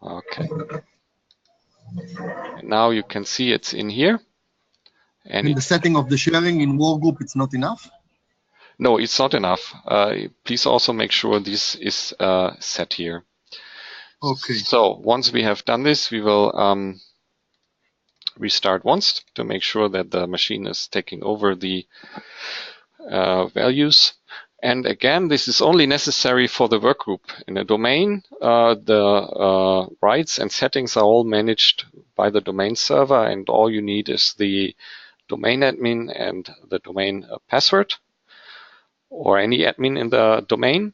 Okay. And now you can see it's in here. And in the setting of the sharing in workgroup, it's not enough? No, it's not enough. Please also make sure this is set here. Okay. So once we have done this, we will restart once to make sure that the machine is taking over the values. And again, this is only necessary for the workgroup. In a domain, the rights and settings are all managed by the domain server, and all you need is the domain admin and the domain password, or any admin in the domain.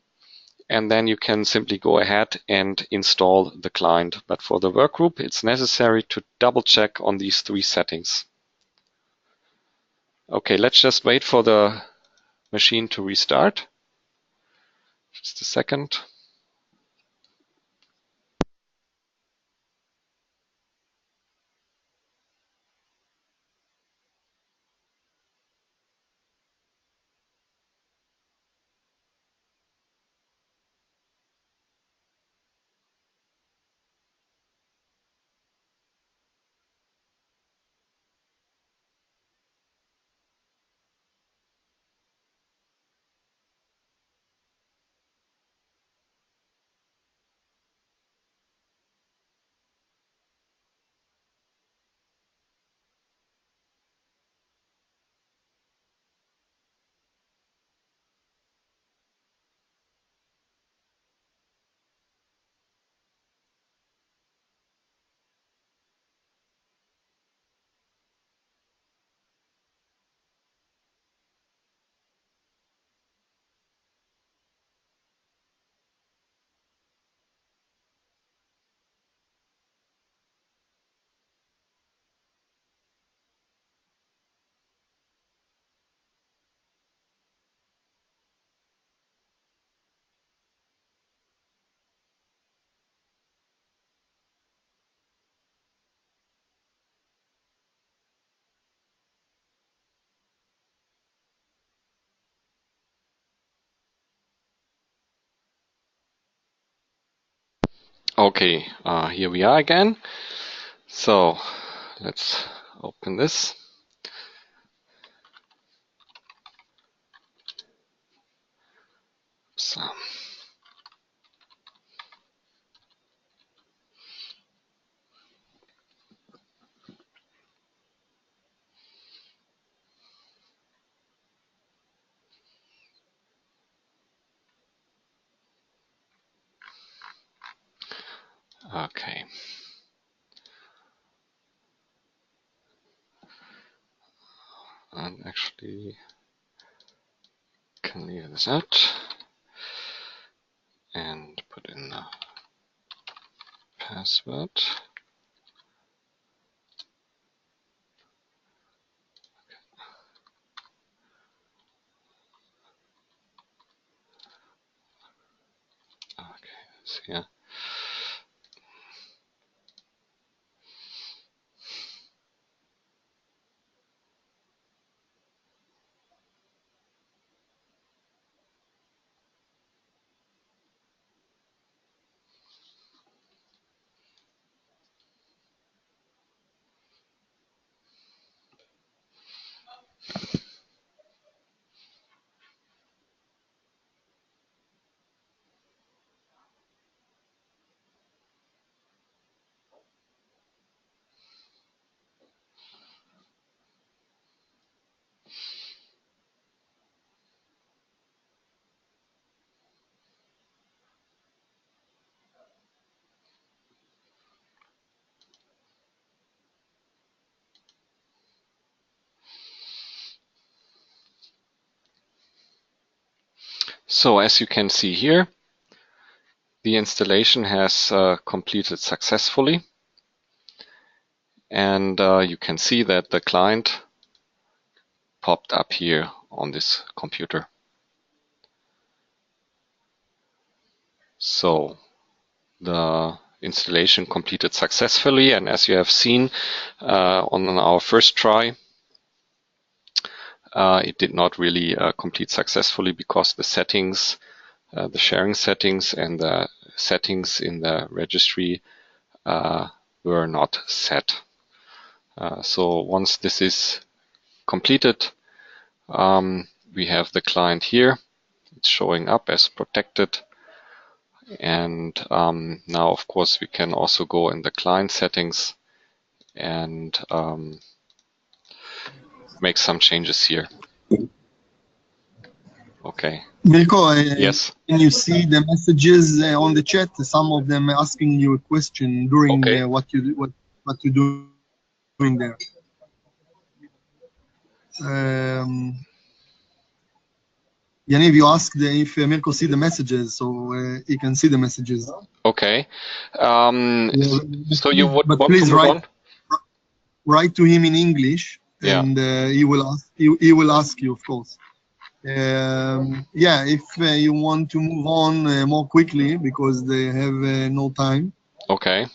And then you can simply go ahead and install the client. But for the workgroup, it's necessary to double check on these 3 settings. Okay, let's just wait for the machine to restart. Just a second. Okay, here we are again. So let's open this. So, okay. And actually can leave this out and put in a password. Okay, so yeah. So as you can see here, the installation has completed successfully. And you can see that the client popped up here on this computer. So the installation completed successfully, and as you have seen on our first try, it did not really complete successfully because the settings, the sharing settings and the settings in the registry were not set. So once this is completed, we have the client here. It's showing up as protected. And now, of course, we can also go in the client settings and make some changes here. Okay. Mirko, Yes. can you see the messages on the chat? Some of them asking you a question during Okay. what you doing there. Yaniv, you asked if Mirko see the messages, so he can see the messages. Okay. Yeah, So you would but want please to move on? write to him in English, Yeah. and he will ask you, of course. Yeah, if you want to move on more quickly because they have no time. Okay.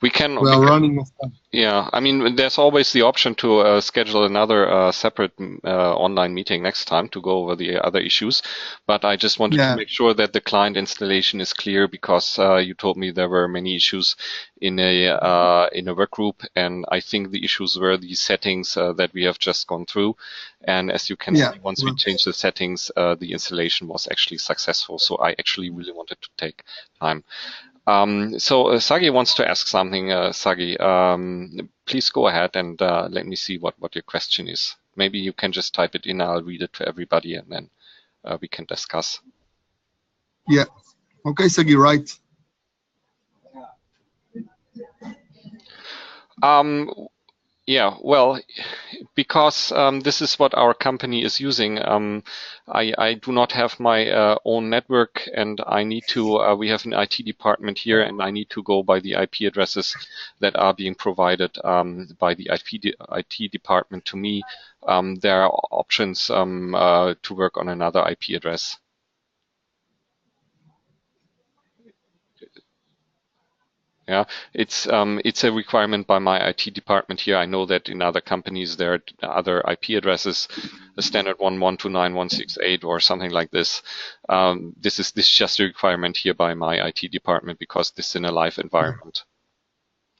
We are running out of time. Yeah, I mean, there's always the option to schedule another separate online meeting next time to go over the other issues. But I just wanted to make sure that the client installation is clear because you told me there were many issues in a work group, and I think the issues were the settings that we have just gone through. And as you can see, once we changed the settings, the installation was actually successful. So I actually really wanted to take time. So Sagi wants to ask something. Sagi, please go ahead and let me see what your question is. Maybe you can just type it in. I'll read it to everybody, and then we can discuss. Yeah. Okay, Sagi, right. Yeah, well, because this is what our company is using. I do not have my own network, and I need to. We have an IT department here, and I need to go by the IP addresses that are being provided by the IT department to me. There are options to work on another IP address. Yeah, it's a requirement by my IT department here. I know that in other companies there are other IP addresses, a standard 192.168 or something like this. This is just a requirement here by my IT department because this is in a live environment.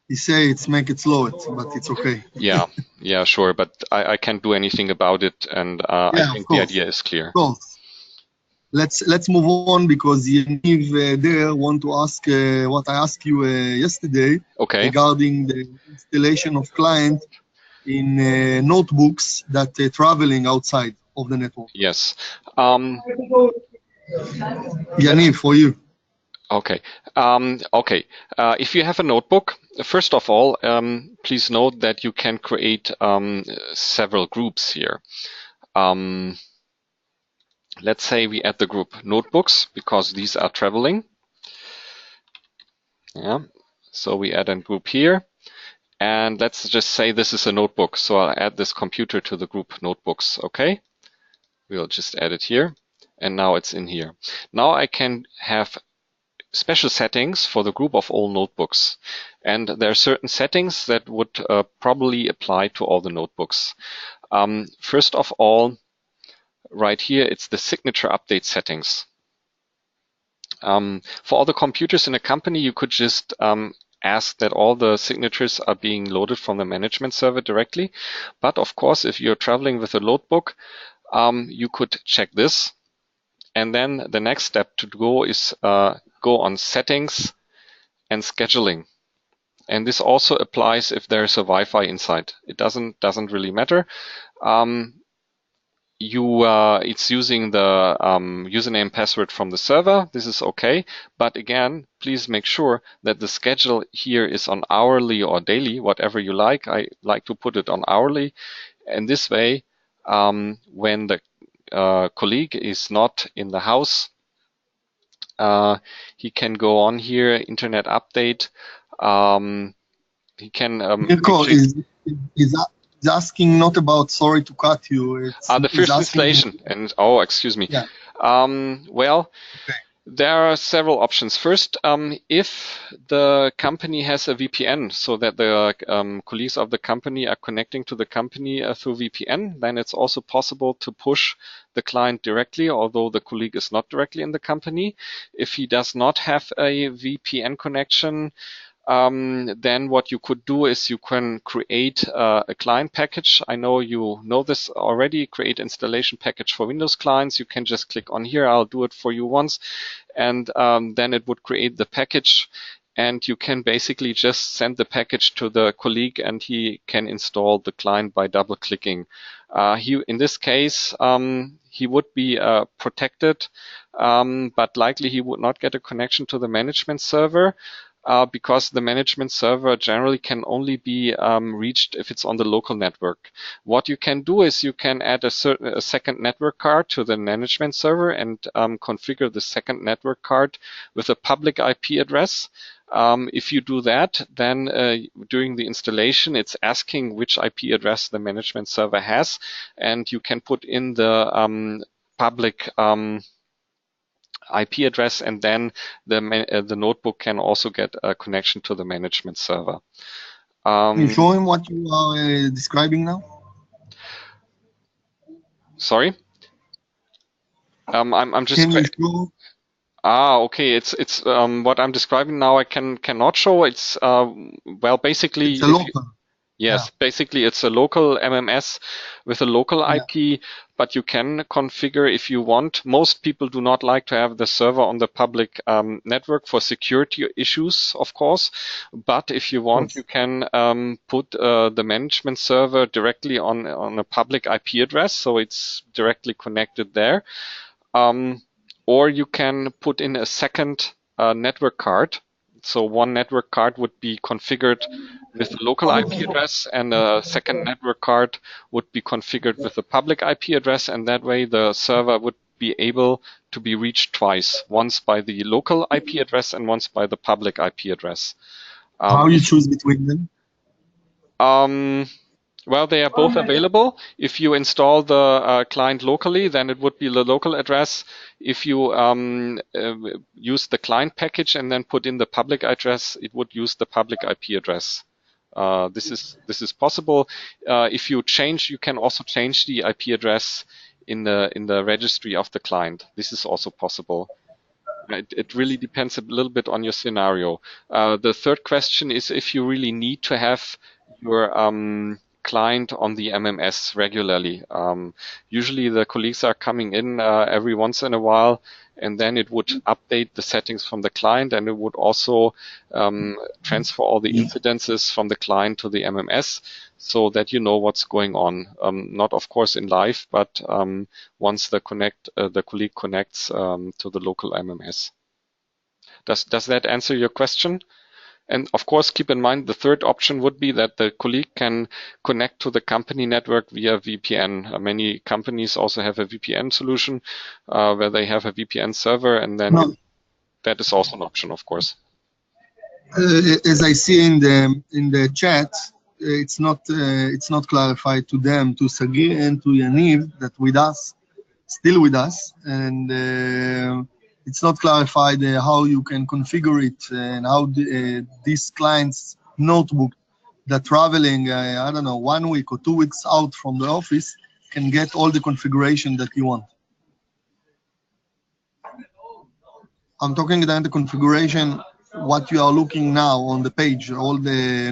You say it's make it slow, but it's okay. Yeah, sure, but I can't do anything about it, and I think the idea is clear. Of course. Let's move on because Yaniv there want to ask what I asked you yesterday regarding the installation of client in notebooks that traveling outside of the network. Yes. Yaniv, for you. Okay. If you have a notebook, first of all, please note that you can create several groups here. Let's say we add the group notebooks because these are traveling. Yeah. So we add a group here. And let's just say this is a notebook. So I'll add this computer to the group notebooks. Okay. We'll just add it here. And now it's in here. Now I can have special settings for the group of all notebooks. And there are certain settings that would probably apply to all the notebooks. First of all, right here, it's the signature update settings. For all the computers in a company, you could just ask that all the signatures are being loaded from the management server directly. But of course, if you're traveling with a notebook, you could check this. And then the next step to go is go on settings and scheduling. And this also applies if there's a Wi-Fi inside. It doesn't really matter. It's using the username and password from the server. This is okay. But again, please make sure that the schedule here is on hourly or daily, whatever you like. I like to put it on hourly. And this way, when the colleague is not in the house, he can go on here, internet update. He can. Mirko is asking not about, sorry to cut you. It's the first installation. And excuse me. Yeah. There are several options. First, if the company has a VPN, so that the colleagues of the company are connecting to the company through VPN, then it's also possible to push the client directly, although the colleague is not directly in the company. If he does not have a VPN connection, then what you could do is you can create a client package. I know you know this already, create installation package for Windows clients. You can just click on here. I'll do it for you once. And then it would create the package. And you can basically just send the package to the colleague and he can install the client by double clicking. In this case, he would be protected, but likely he would not get a connection to the management server. Because the management server generally can only be reached if it's on the local network. What you can do is you can add a second network card to the management server and configure the second network card with a public IP address. If you do that, then during the installation, it's asking which IP address the management server has, and you can put in the public IP address, and then the notebook can also get a connection to the management server. Can you show him what you are describing now? Sorry? I'm just. Can you show? Okay. It's what I'm describing now. I cannot show. It's basically. It's a local. Yes, basically it's a local MMS with a local IP, but you can configure if you want. Most people do not like to have the server on the public network for security issues, of course. But if you want, you can put the management server directly on a public IP address, so it's directly connected there. Or you can put in a second network card. So one network card would be configured with a local IP address, and a second network card would be configured with a public IP address, and that way the server would be able to be reached twice, once by the local IP address and once by the public IP address. How you choose between them? Well, they are both available. If you install the client locally, then it would be the local address. If you use the client package and then put in the public address, it would use the public IP address. This is possible. If you change, you can also change the IP address in the registry of the client. This is also possible. It really depends a little bit on your scenario. The third question is if you really need to have your client on the MMS regularly. Usually the colleagues are coming in every once in a while, and then it would update the settings from the client, and it would also transfer all the incidences from the client to the MMS so that you know what's going on. Not, of course, in live, but once the colleague connects to the local MMS. Does that answer your question? And of course, keep in mind the third option would be that the colleague can connect to the company network via VPN. Many companies also have a VPN solution where they have a VPN server, and then that is also an option, of course. As I see in the chat, it's not clarified to them, to Sagir and to Yaniv, that still with us, and it's not clarified how you can configure it and how this client's notebook that traveling, I don't know, 1 week or 2 weeks out from the office can get all the configuration that you want. I'm talking about the configuration, what you are looking now on the page, all the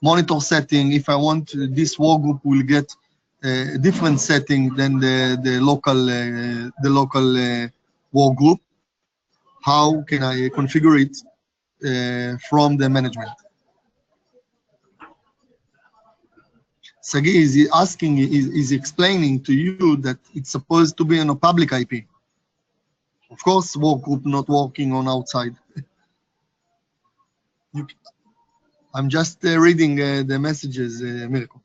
monitor setting. If I want this work group will get a different setting than the local work group. How can I configure it from the management? Sagi is asking, is explaining to you that it's supposed to be on a public IP. Of course, work group not working on outside. I'm just reading the messages, Mirko.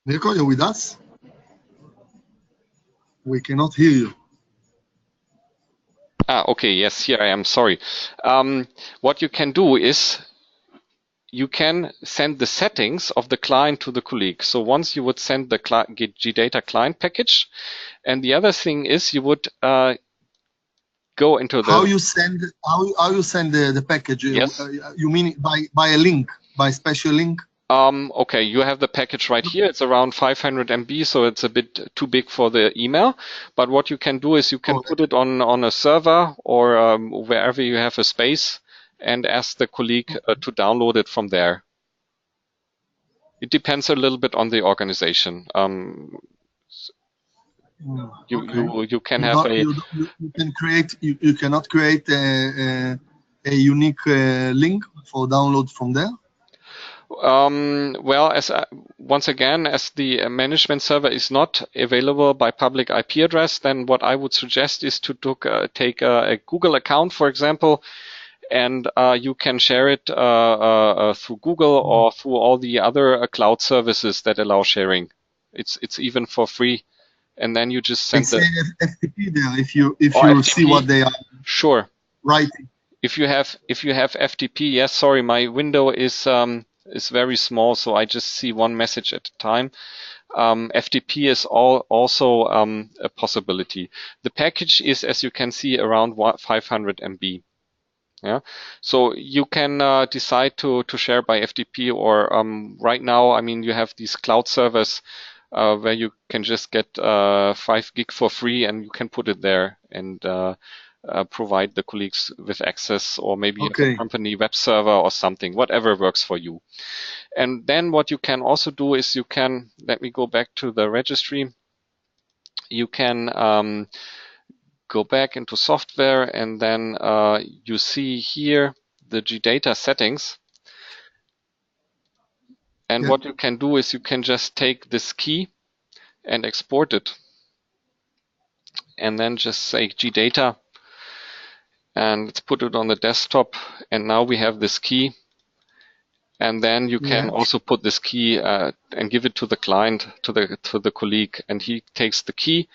Mirko, you're with us? We cannot hear you. Okay, yes, here I am, sorry. What you can do is you can send the settings of the client to the colleague. So once you would send the GData client package, and the other thing is you would go into the... How you send the package? Yes. You mean by a link, by a special link? Okay, you have the package right here. It's around 500 MB, so it's a bit too big for the email. But what you can do is you can put it on a server or wherever you have a space and ask the colleague to download it from there. It depends a little bit on the organization. You can have you cannot create a unique link for download from there. Well, once again, as the management server is not available by public IP address, then what I would suggest is to take a Google account, for example, and you can share it through Google or through all the other cloud services that allow sharing. It's even for free, and then you just send the FTP there. If you FTP, see what they are. Sure. Writing. If you have FTP, yes. Sorry, my window is very small, so I just see one message at a time. FTP is also a possibility. The package is, as you can see, around 500 MB. Yeah, so you can decide to share by FTP or right now, I mean, you have these cloud servers where you can just get 5 gig for free and you can put it there and provide the colleagues with access, or maybe a company web server or something, whatever works for you. And then what you can also do is you can, let me go back to the registry. You can go back into software and then you see here the GData settings. And what you can do is you can just take this key and export it. And then just say gdata, and let's put it on the desktop. And now we have this key. And then you can also put this key and give it to the client, to the colleague, and he takes the key.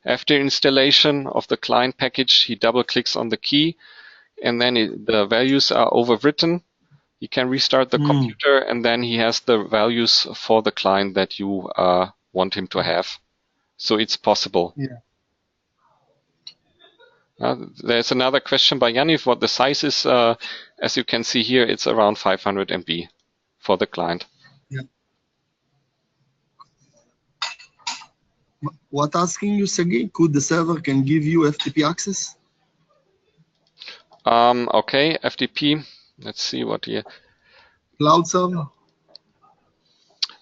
After installation of the client package, he double clicks on the key, and then the values are overwritten. He can restart the computer, and then he has the values for the client that you want him to have. So it's possible. Yeah. There's another question by Yaniv, what the size is. As you can see here, it's around 500 MB for the client. Yeah. What asking you, Sagi? Could the server can give you FTP access? Okay, FTP. Let's see what here. Cloud server.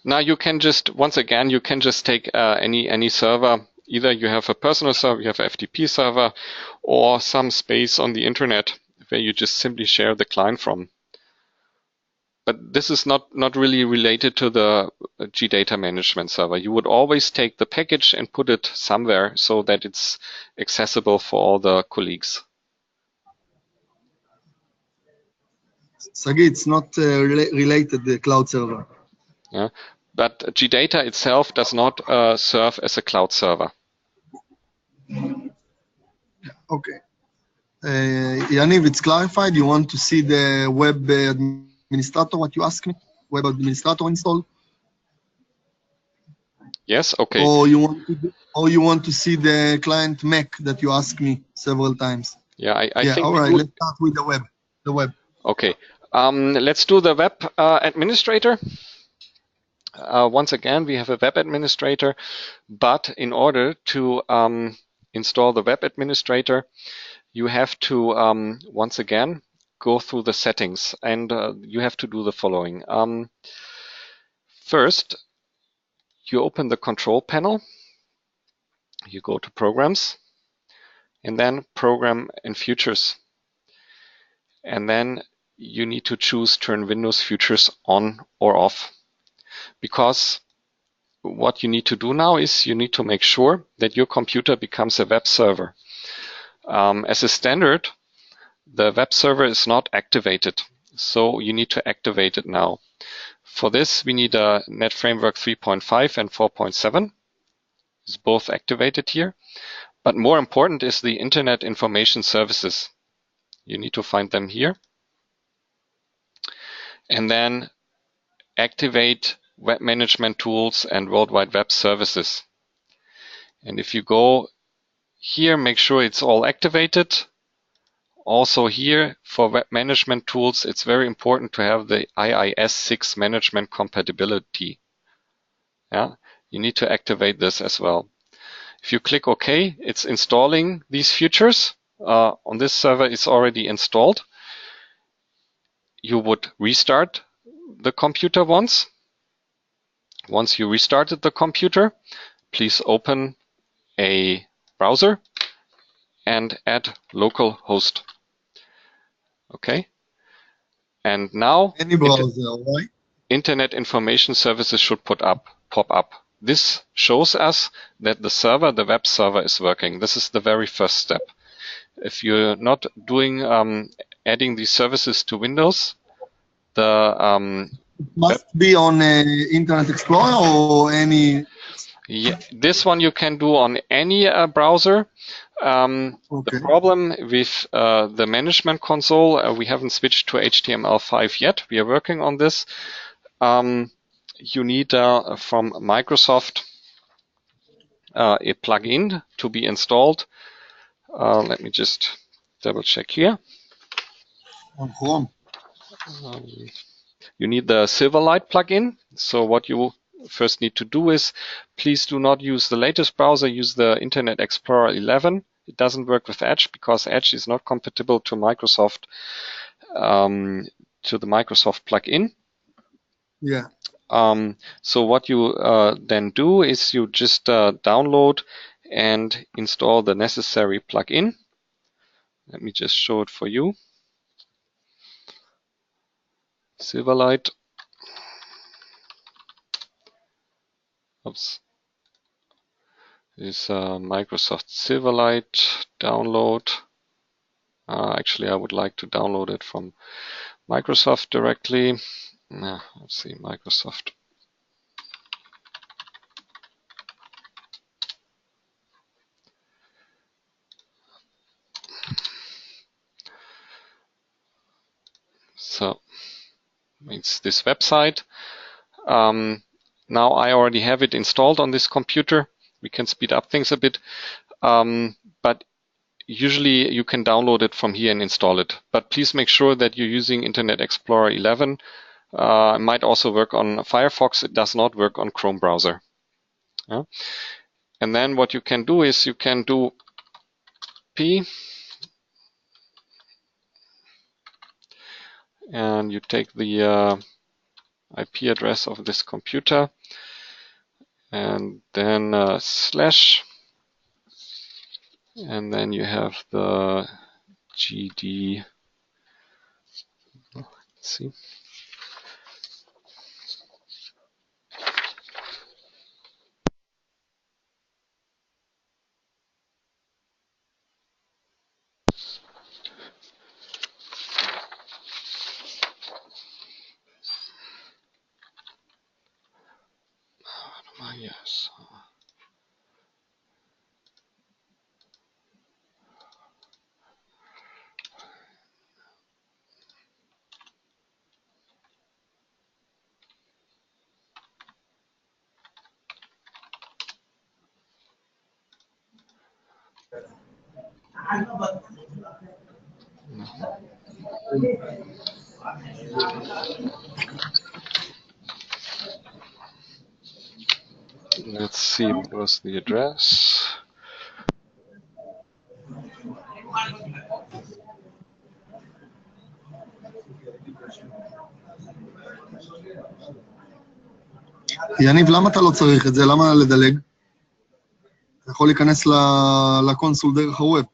Now you can just, once again, you can just take any server. Either you have a personal server, you have an FTP server, or some space on the internet where you just simply share the client from. But this is not really related to the gdata management server. You would always take the package and put it somewhere so that it's accessible for all the colleagues. Sagi, it's not related to the cloud server. Yeah, but gdata itself does not serve as a cloud server. Okay. Yaniv, it's clarified. You want to see the web administrator, what you asked me? Web administrator install? Yes, okay. Or you want to see the client Mac that you asked me several times? Yeah, I think. All right, let's start with the web. The web. Okay. Let's do the web administrator. Once again, we have a web administrator, but in order to install the web administrator, you have to, once again, go through the settings, and you have to do the following. First, you open the control panel, you go to Programs, and then Program and Futures. And then you need to choose Turn Windows Futures on or off. Because what you need to do now is you need to make sure that your computer becomes a web server. As a standard, the web server is not activated, so you need to activate it now. For this, we need a Net Framework 3.5 and 4.7. It's both activated here. But more important is the Internet Information Services. You need to find them here. And then activate Web Management Tools and World Wide Web Services. And if you go here, make sure it's all activated. Also here, for Web Management Tools, it's very important to have the IIS 6 management compatibility. Yeah, you need to activate this as well. If you click OK, it's installing these features. On this server, it's already installed. You would restart the computer once. Once you restarted the computer, please open a browser and add localhost. Okay. And now Any browser, right? Internet Information Services should pop up. This shows us that the server, the web server, is working. This is the very first step. If you're not doing adding these services to Windows, the must be on Internet Explorer or any. Yeah, this one you can do on any browser. Okay. The problem with the management console, we haven't switched to HTML5 yet. We are working on this. You need from Microsoft a plugin to be installed. Let me just double check here. On Chrome. You need the Silverlight plugin. So what you first need to do is, please do not use the latest browser, use the Internet Explorer 11. It doesn't work with Edge because Edge is not compatible to Microsoft, to the Microsoft plugin. Yeah. So what you then do is you just download and install the necessary plugin. Let me just show it for you. Silverlight. Oops. is Microsoft Silverlight download. Actually, I would like to download it from Microsoft directly. Let's see, Microsoft. So it's this website. Now I already have it installed on this computer. We can speed up things a bit. But usually you can download it from here and install it. But please make sure that you're using Internet Explorer 11. It might also work on Firefox. It does not work on Chrome browser. Yeah. And then what you can do is you can do P, and you take the IP address of this computer, and then slash, and then you have the GD. Let's see. Yes. Let's see what was the address. יניב, למה אתה לא צריך את זה? למה לדלג? אתה יכול להיכנס לקונסול דרך הווב.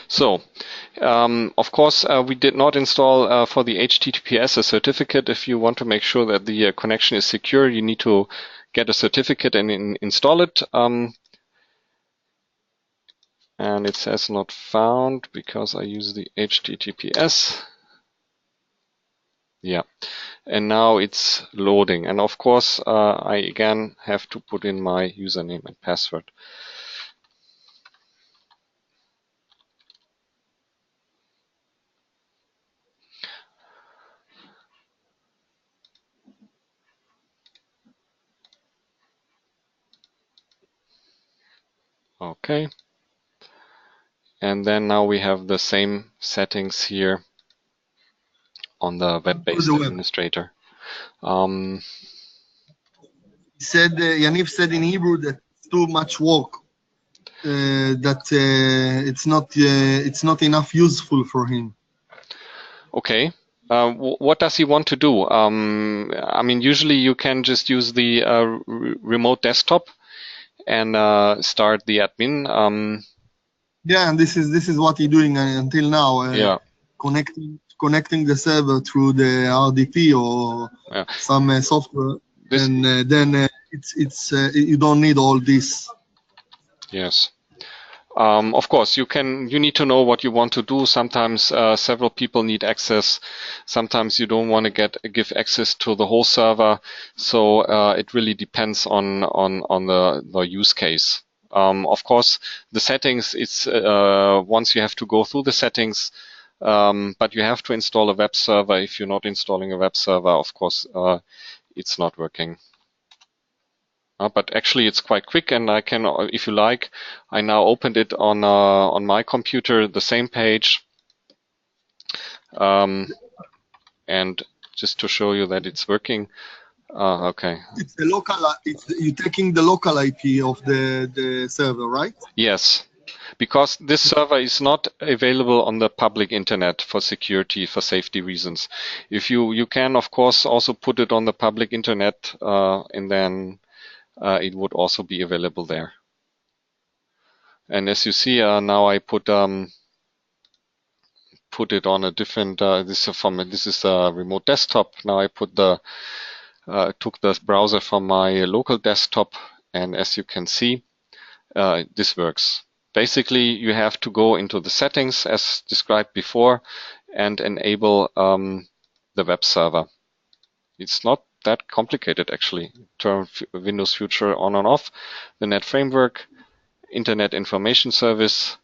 So, of course, we did not install for the HTTPS a certificate. If you want to make sure that the connection is secure, you need to get a certificate and install it. And it says not found because I use the HTTPS. Yeah, and now it's loading. And of course, I again have to put in my username and password. Okay. And then now we have the same settings here on the web-based administrator. Yaniv said in Hebrew that it's too much work, that it's not enough useful for him. Okay. What does he want to do? I mean, usually you can just use the remote desktop and start the admin. Yeah, and this is what he's doing until now. Yeah. Connecting the server through the RDP or some software, and then it's you don't need all this. Yes. Of course, you need to know what you want to do. Sometimes several people need access. Sometimes you don't want to give access to the whole server. So it really depends on the use case. Of course, the settings, it's once you have to go through the settings, but you have to install a web server. If you're not installing a web server, of course, it's not working. But actually, it's quite quick, and I can, if you like, I now opened it on my computer, the same page, and just to show you that it's working. Okay. It's the local. You're taking the local IP of the server, right? Yes, because this server is not available on the public internet for security, for safety reasons. If you can, of course, also put it on the public internet, and then it would also be available there. And as you see, now I put put it on a different. This is a remote desktop. Now I put took the browser from my local desktop, and as you can see, this works. Basically, you have to go into the settings as described before and enable the web server. It's not that complicated actually. Turn Windows Future on and off, the net framework, Internet Information Service,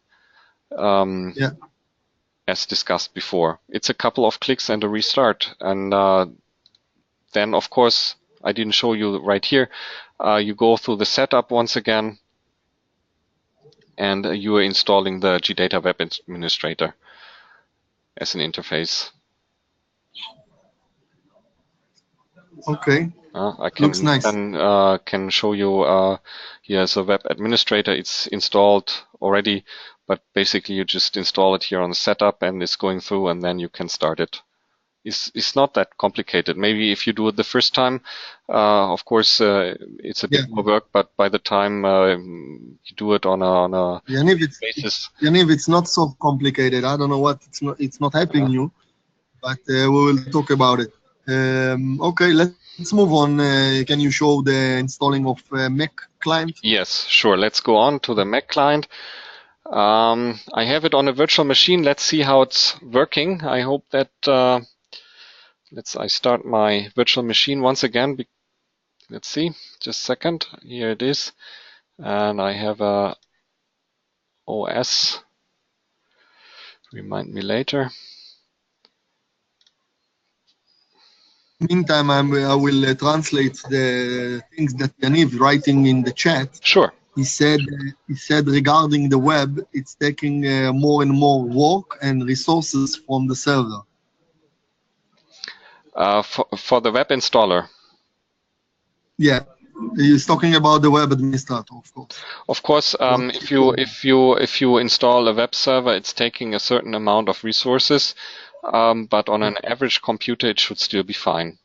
as discussed before. It's a couple of clicks and a restart. And then, of course, I didn't show you right here. You go through the setup once again, and you are installing the GData Web Administrator as an interface. Okay. I Looks nice. can show you here's a web administrator. It's installed already, but basically you just install it here on the setup and it's going through, and then you can start it. It's not that complicated. Maybe if you do it the first time, of course, it's a bit more work, but by the time you do it on a basis. Yaniv, it's not so complicated. I don't know what it's not helping you, but we will talk about it. Okay, let's move on. Can you show the installing of Mac client? Yes, sure. Let's go on to the Mac client. I have it on a virtual machine. Let's see how it's working. I hope that I start my virtual machine once again. Let's see, just a second. Here it is, and I have a OS. Remind me later. Meantime, I will translate the things that Yaniv writing in the chat. Sure. He said regarding the web, it's taking more and more work and resources from the server. For the web installer. Yeah, he's talking about the web administrator, of course. Of course, if you install a web server, it's taking a certain amount of resources, but on an average computer, it should still be fine.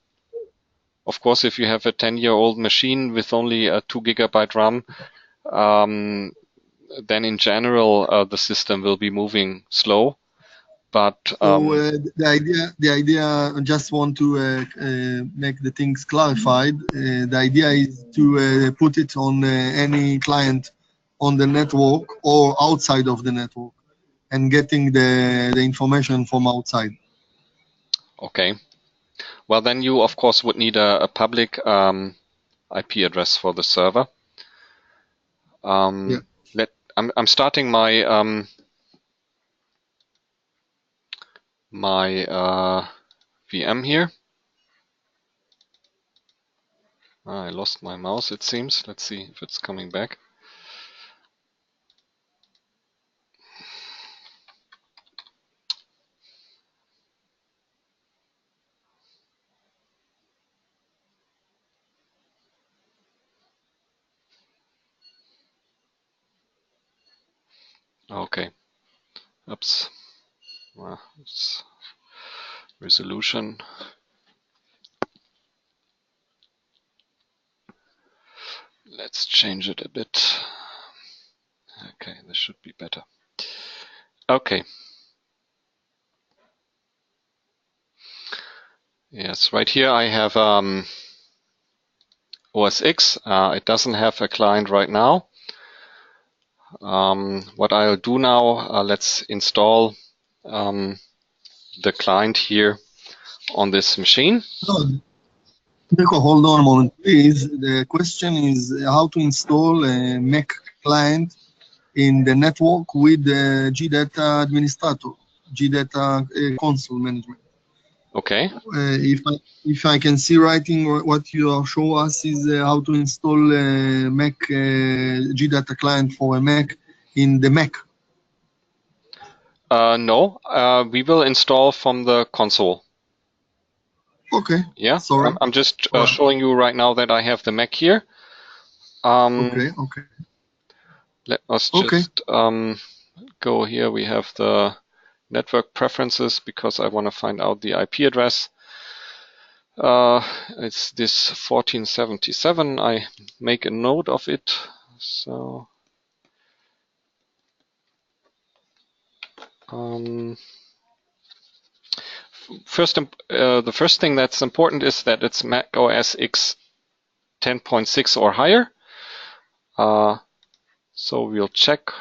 Of course, if you have a 10-year-old machine with only a 2 GB RAM, then in general the system will be moving slow. But the idea, I just want to make the things clarified. The idea is to put it on any client on the network or outside of the network, and getting the information from outside. Okay. Well, then you of course would need a public IP address for the server. I'm starting my VM here. I lost my mouse, it seems. Let's see if it's coming back. Okay. Oops. Well, it's resolution. Let's change it a bit. Okay, this should be better. Okay. Yes, right here I have OS X. It doesn't have a client right now. What I'll do now, let's install the client here on this machine. Mirko, hold on a moment, please. The question is how to install a Mac client in the network with the GData administrator, GData console management. Okay. If I can see writing, what you are showing us is how to install a Mac GData client for a Mac in the Mac. No, we will install from the console. Okay. Yeah. Sorry. I'm just showing you right now that I have the Mac here. Okay. Let us just go here. We have the network preferences because I want to find out the IP address. It's this 1477. I make a note of it. So the first thing that's important is that it's Mac OS X 10.6 or higher. So we'll check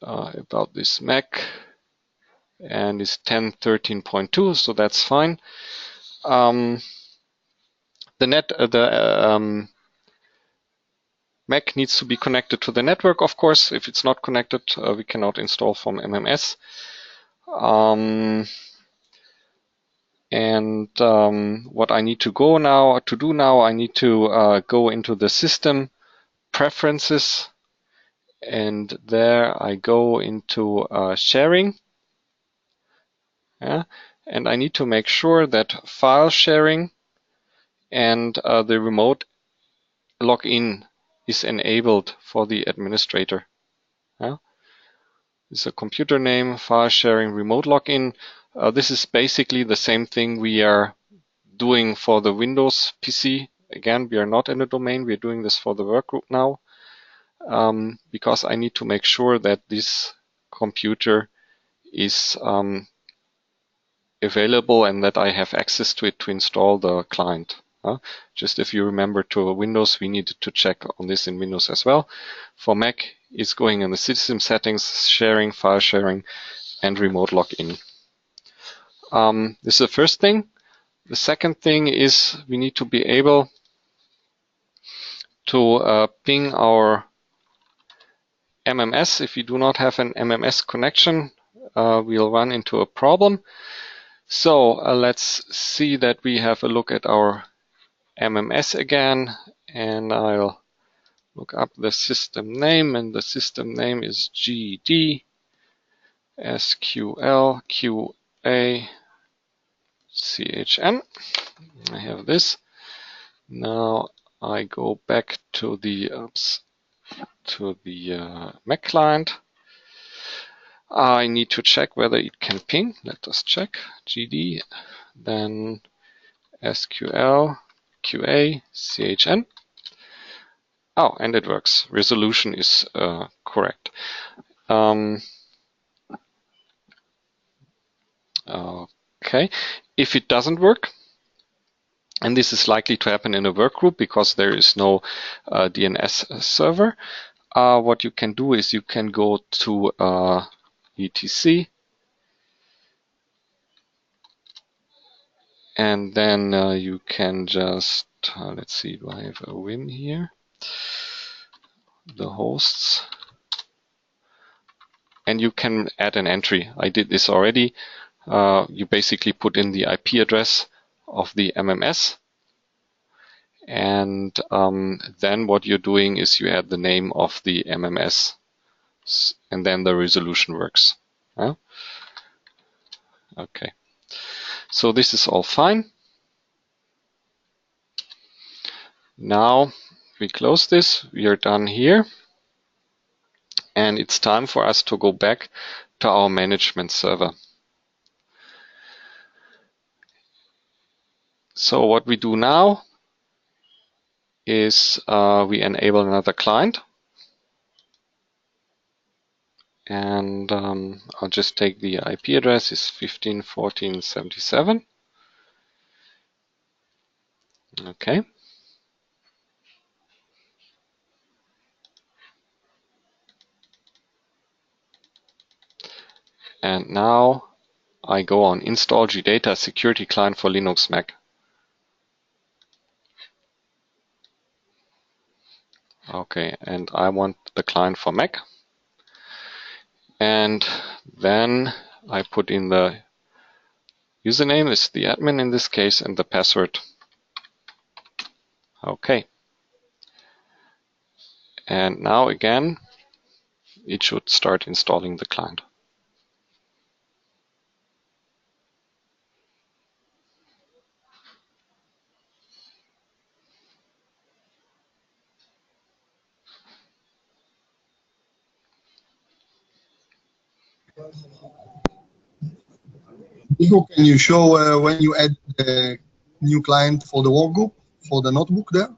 about this Mac, and it's 10.13.2, so that's fine. The Mac needs to be connected to the network, of course. If it's not connected, we cannot install from MMS. What I need to do now, I need to go into the system preferences, and there I go into sharing. Yeah, and I need to make sure that file sharing and the remote login is enabled for the administrator. Yeah. This is a computer name, file sharing, remote login. This is basically the same thing we are doing for the Windows PC. Again, we are not in a domain. We're doing this for the workgroup now, because I need to make sure that this computer is available and that I have access to it to install the client. Just if you remember to Windows, we needed to check on this in Windows as well. For Mac, it's going in the system settings, sharing, file sharing, and remote login. This is the first thing. The second thing is we need to be able to ping our MMS. If we do not have an MMS connection, we'll run into a problem. So let's see that we have a look at our MMS again, and I'll look up the system name, and the system name is GD SQL QA CHN. I have this. Now I go back to the Mac client. I need to check whether it can ping. Let us check GD, then SQL QA CHN. Oh, and it works. Resolution is correct. Okay, if it doesn't work, and this is likely to happen in a workgroup because there is no DNS server, what you can do is you can go to etc, and then you can just, let's see, do I have a win here? The hosts. And you can add an entry. I did this already. You basically put in the IP address of the MMS. And then what you're doing is you add the name of the MMS, and then the resolution works. Yeah? Okay. So this is all fine. Now we close this. We are done here. And it's time for us to go back to our management server. So what we do now is we enable another client. And I'll just take the IP address, is 15.14.77. Okay. And now I go on install GData security client for Linux Mac. Okay, and I want the client for Mac. And then I put in the username, is the admin in this case, and the password. Okay. And now again, it should start installing the client. Can you show when you add the new client for the workgroup, for the notebook there?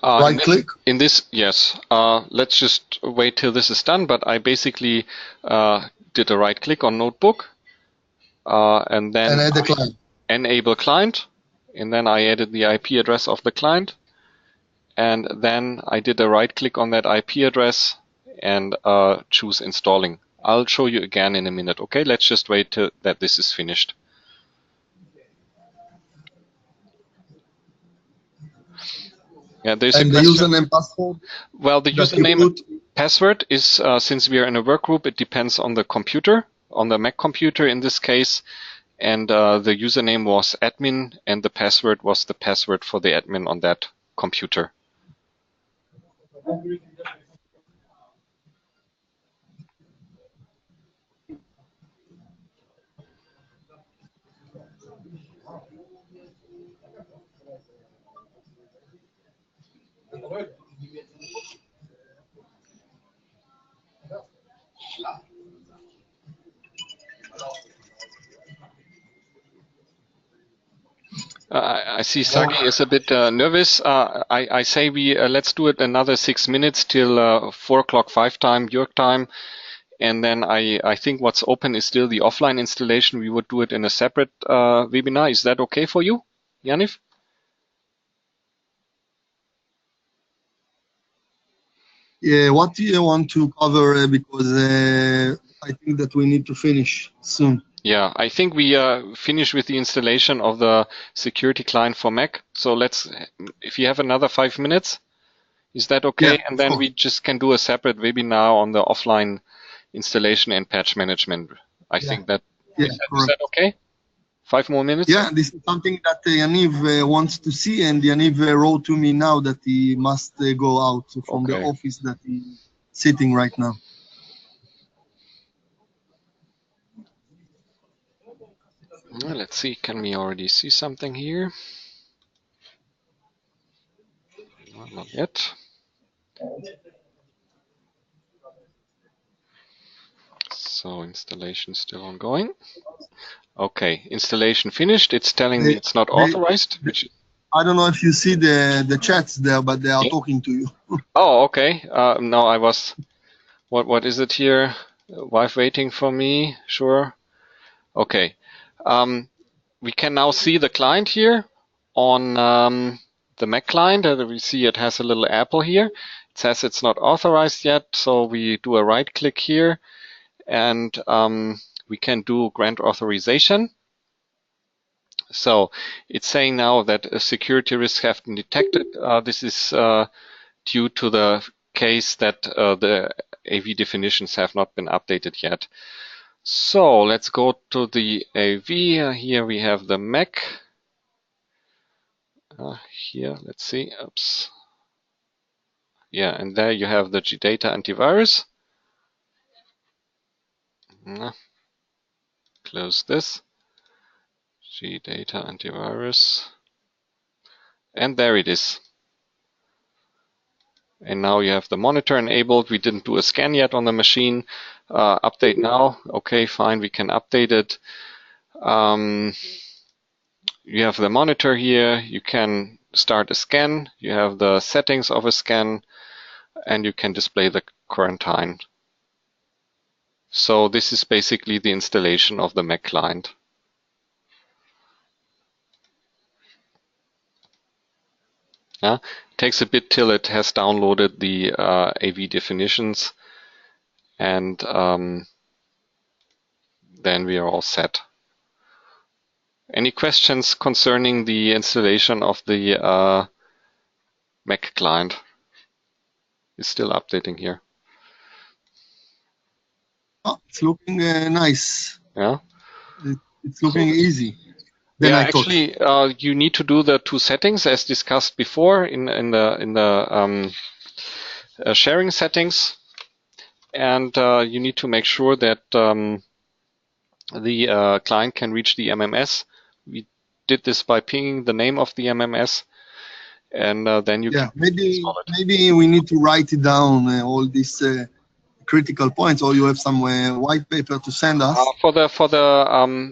Right click? In this, yes. Let's just wait till this is done, but I basically did a right click on notebook, and then add the client. Enable client, and then I added the IP address of the client, and then I did a right click on that IP address and choose installing. I'll show you again in a minute. Okay, let's just wait till that this is finished. Yeah, there's and a the question. username password. Well, the username password is, since we are in a work group, it depends on the computer, on the Mac computer in this case. And the username was admin, and the password was the password for the admin on that computer. I see Sagi is a bit nervous. I say we let's do it another 6 minutes till 4 o'clock 5 time, your time. And then I think what's open is still the offline installation. We would do it in a separate webinar. Is that okay for you, Yaniv? Yeah, what do you want to cover? Because I think that we need to finish soon. Yeah, I think we finish with the installation of the security client for Mac. So let's, if you have another 5 minutes, is that okay? Yeah, and then we just can do a separate webinar on the offline installation and patch management. I think that, is that okay? 5 more minutes? Yeah, this is something that Yaniv wants to see, and Yaniv wrote to me now that he must go out from the office that he's sitting right now. Well, let's see, can we already see something here? Well, not yet. So installation still ongoing. Okay, installation finished. It's telling me it's not authorized. Which I don't know if you see the chats there, but they are talking to you. Oh, okay. No, I was. What is it here? Wife waiting for me. Sure. Okay. We can now see the client here on the Mac client. We see it has a little apple here. It says it's not authorized yet, so we do a right click here, and we can do grant authorization. So it's saying now that a security risk have been detected. This is due to the case that the AV definitions have not been updated yet. So let's go to the AV. Here we have the Mac. Here, let's see. Oops. Yeah, and there you have the GData antivirus. Close this. GData antivirus. And there it is. And now you have the monitor enabled. We didn't do a scan yet on the machine. Update now. Okay, fine, we can update it. You have the monitor here. You can start a scan. You have the settings of a scan, and you can display the current time. So this is basically the installation of the Mac client. Yeah, it takes a bit till it has downloaded the AV definitions, and then we are all set. Any questions concerning the installation of the Mac client? It's still updating here. Oh, it's looking nice. Yeah, it's looking easy. Yeah, actually, you need to do the two settings as discussed before in the sharing settings, and you need to make sure that the client can reach the MMS. We did this by pinging the name of the MMS, and then you can install it. Maybe we need to write it down, all these critical points, or you have some white paper to send us. For the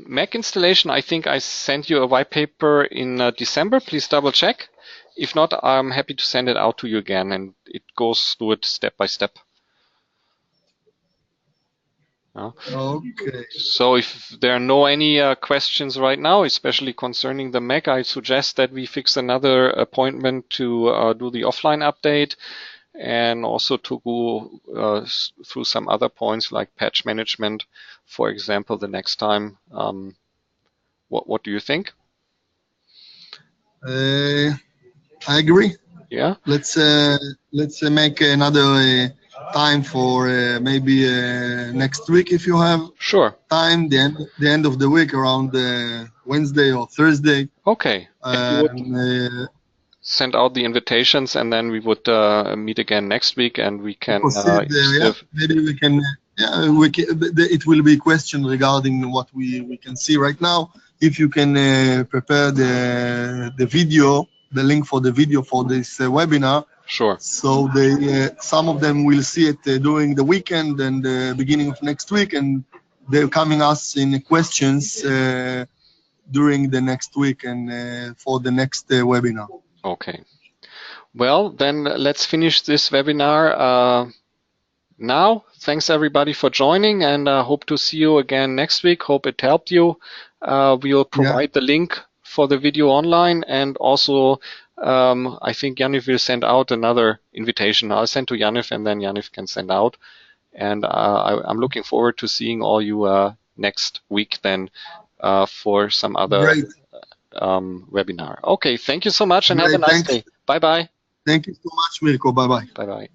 Mac installation, I think I sent you a white paper in December. Please double check. If not, I'm happy to send it out to you again, and it goes through it step by step. Okay. So if there are no any questions right now, especially concerning the Mac, I suggest that we fix another appointment to do the offline update and also to go through some other points like patch management, for example, the next time. What do you think? I agree. Yeah. Let's make another time for maybe next week if you have Sure. time. The end of the week around Wednesday or Thursday. Okay. And you would send out the invitations, and then we would meet again next week, and we can maybe we can. It will be a question regarding what we can see right now. If you can prepare the video, the link for the video for this webinar. Sure. So some of them will see it during the weekend and the beginning of next week, and they're coming us in questions during the next week and for the next webinar. Okay. Well, then let's finish this webinar now. Thanks everybody for joining, and hope to see you again next week. Hope it helped you. We'll provide the link for the video online, and also I think Janif will send out another invitation. I'll send to Janif, and then Janif can send out. And I'm looking forward to seeing all you next week then for some other webinar. Okay, thank you so much, and have a nice day. Bye-bye. Thank you so much, Mirko. Bye-bye. Bye-bye.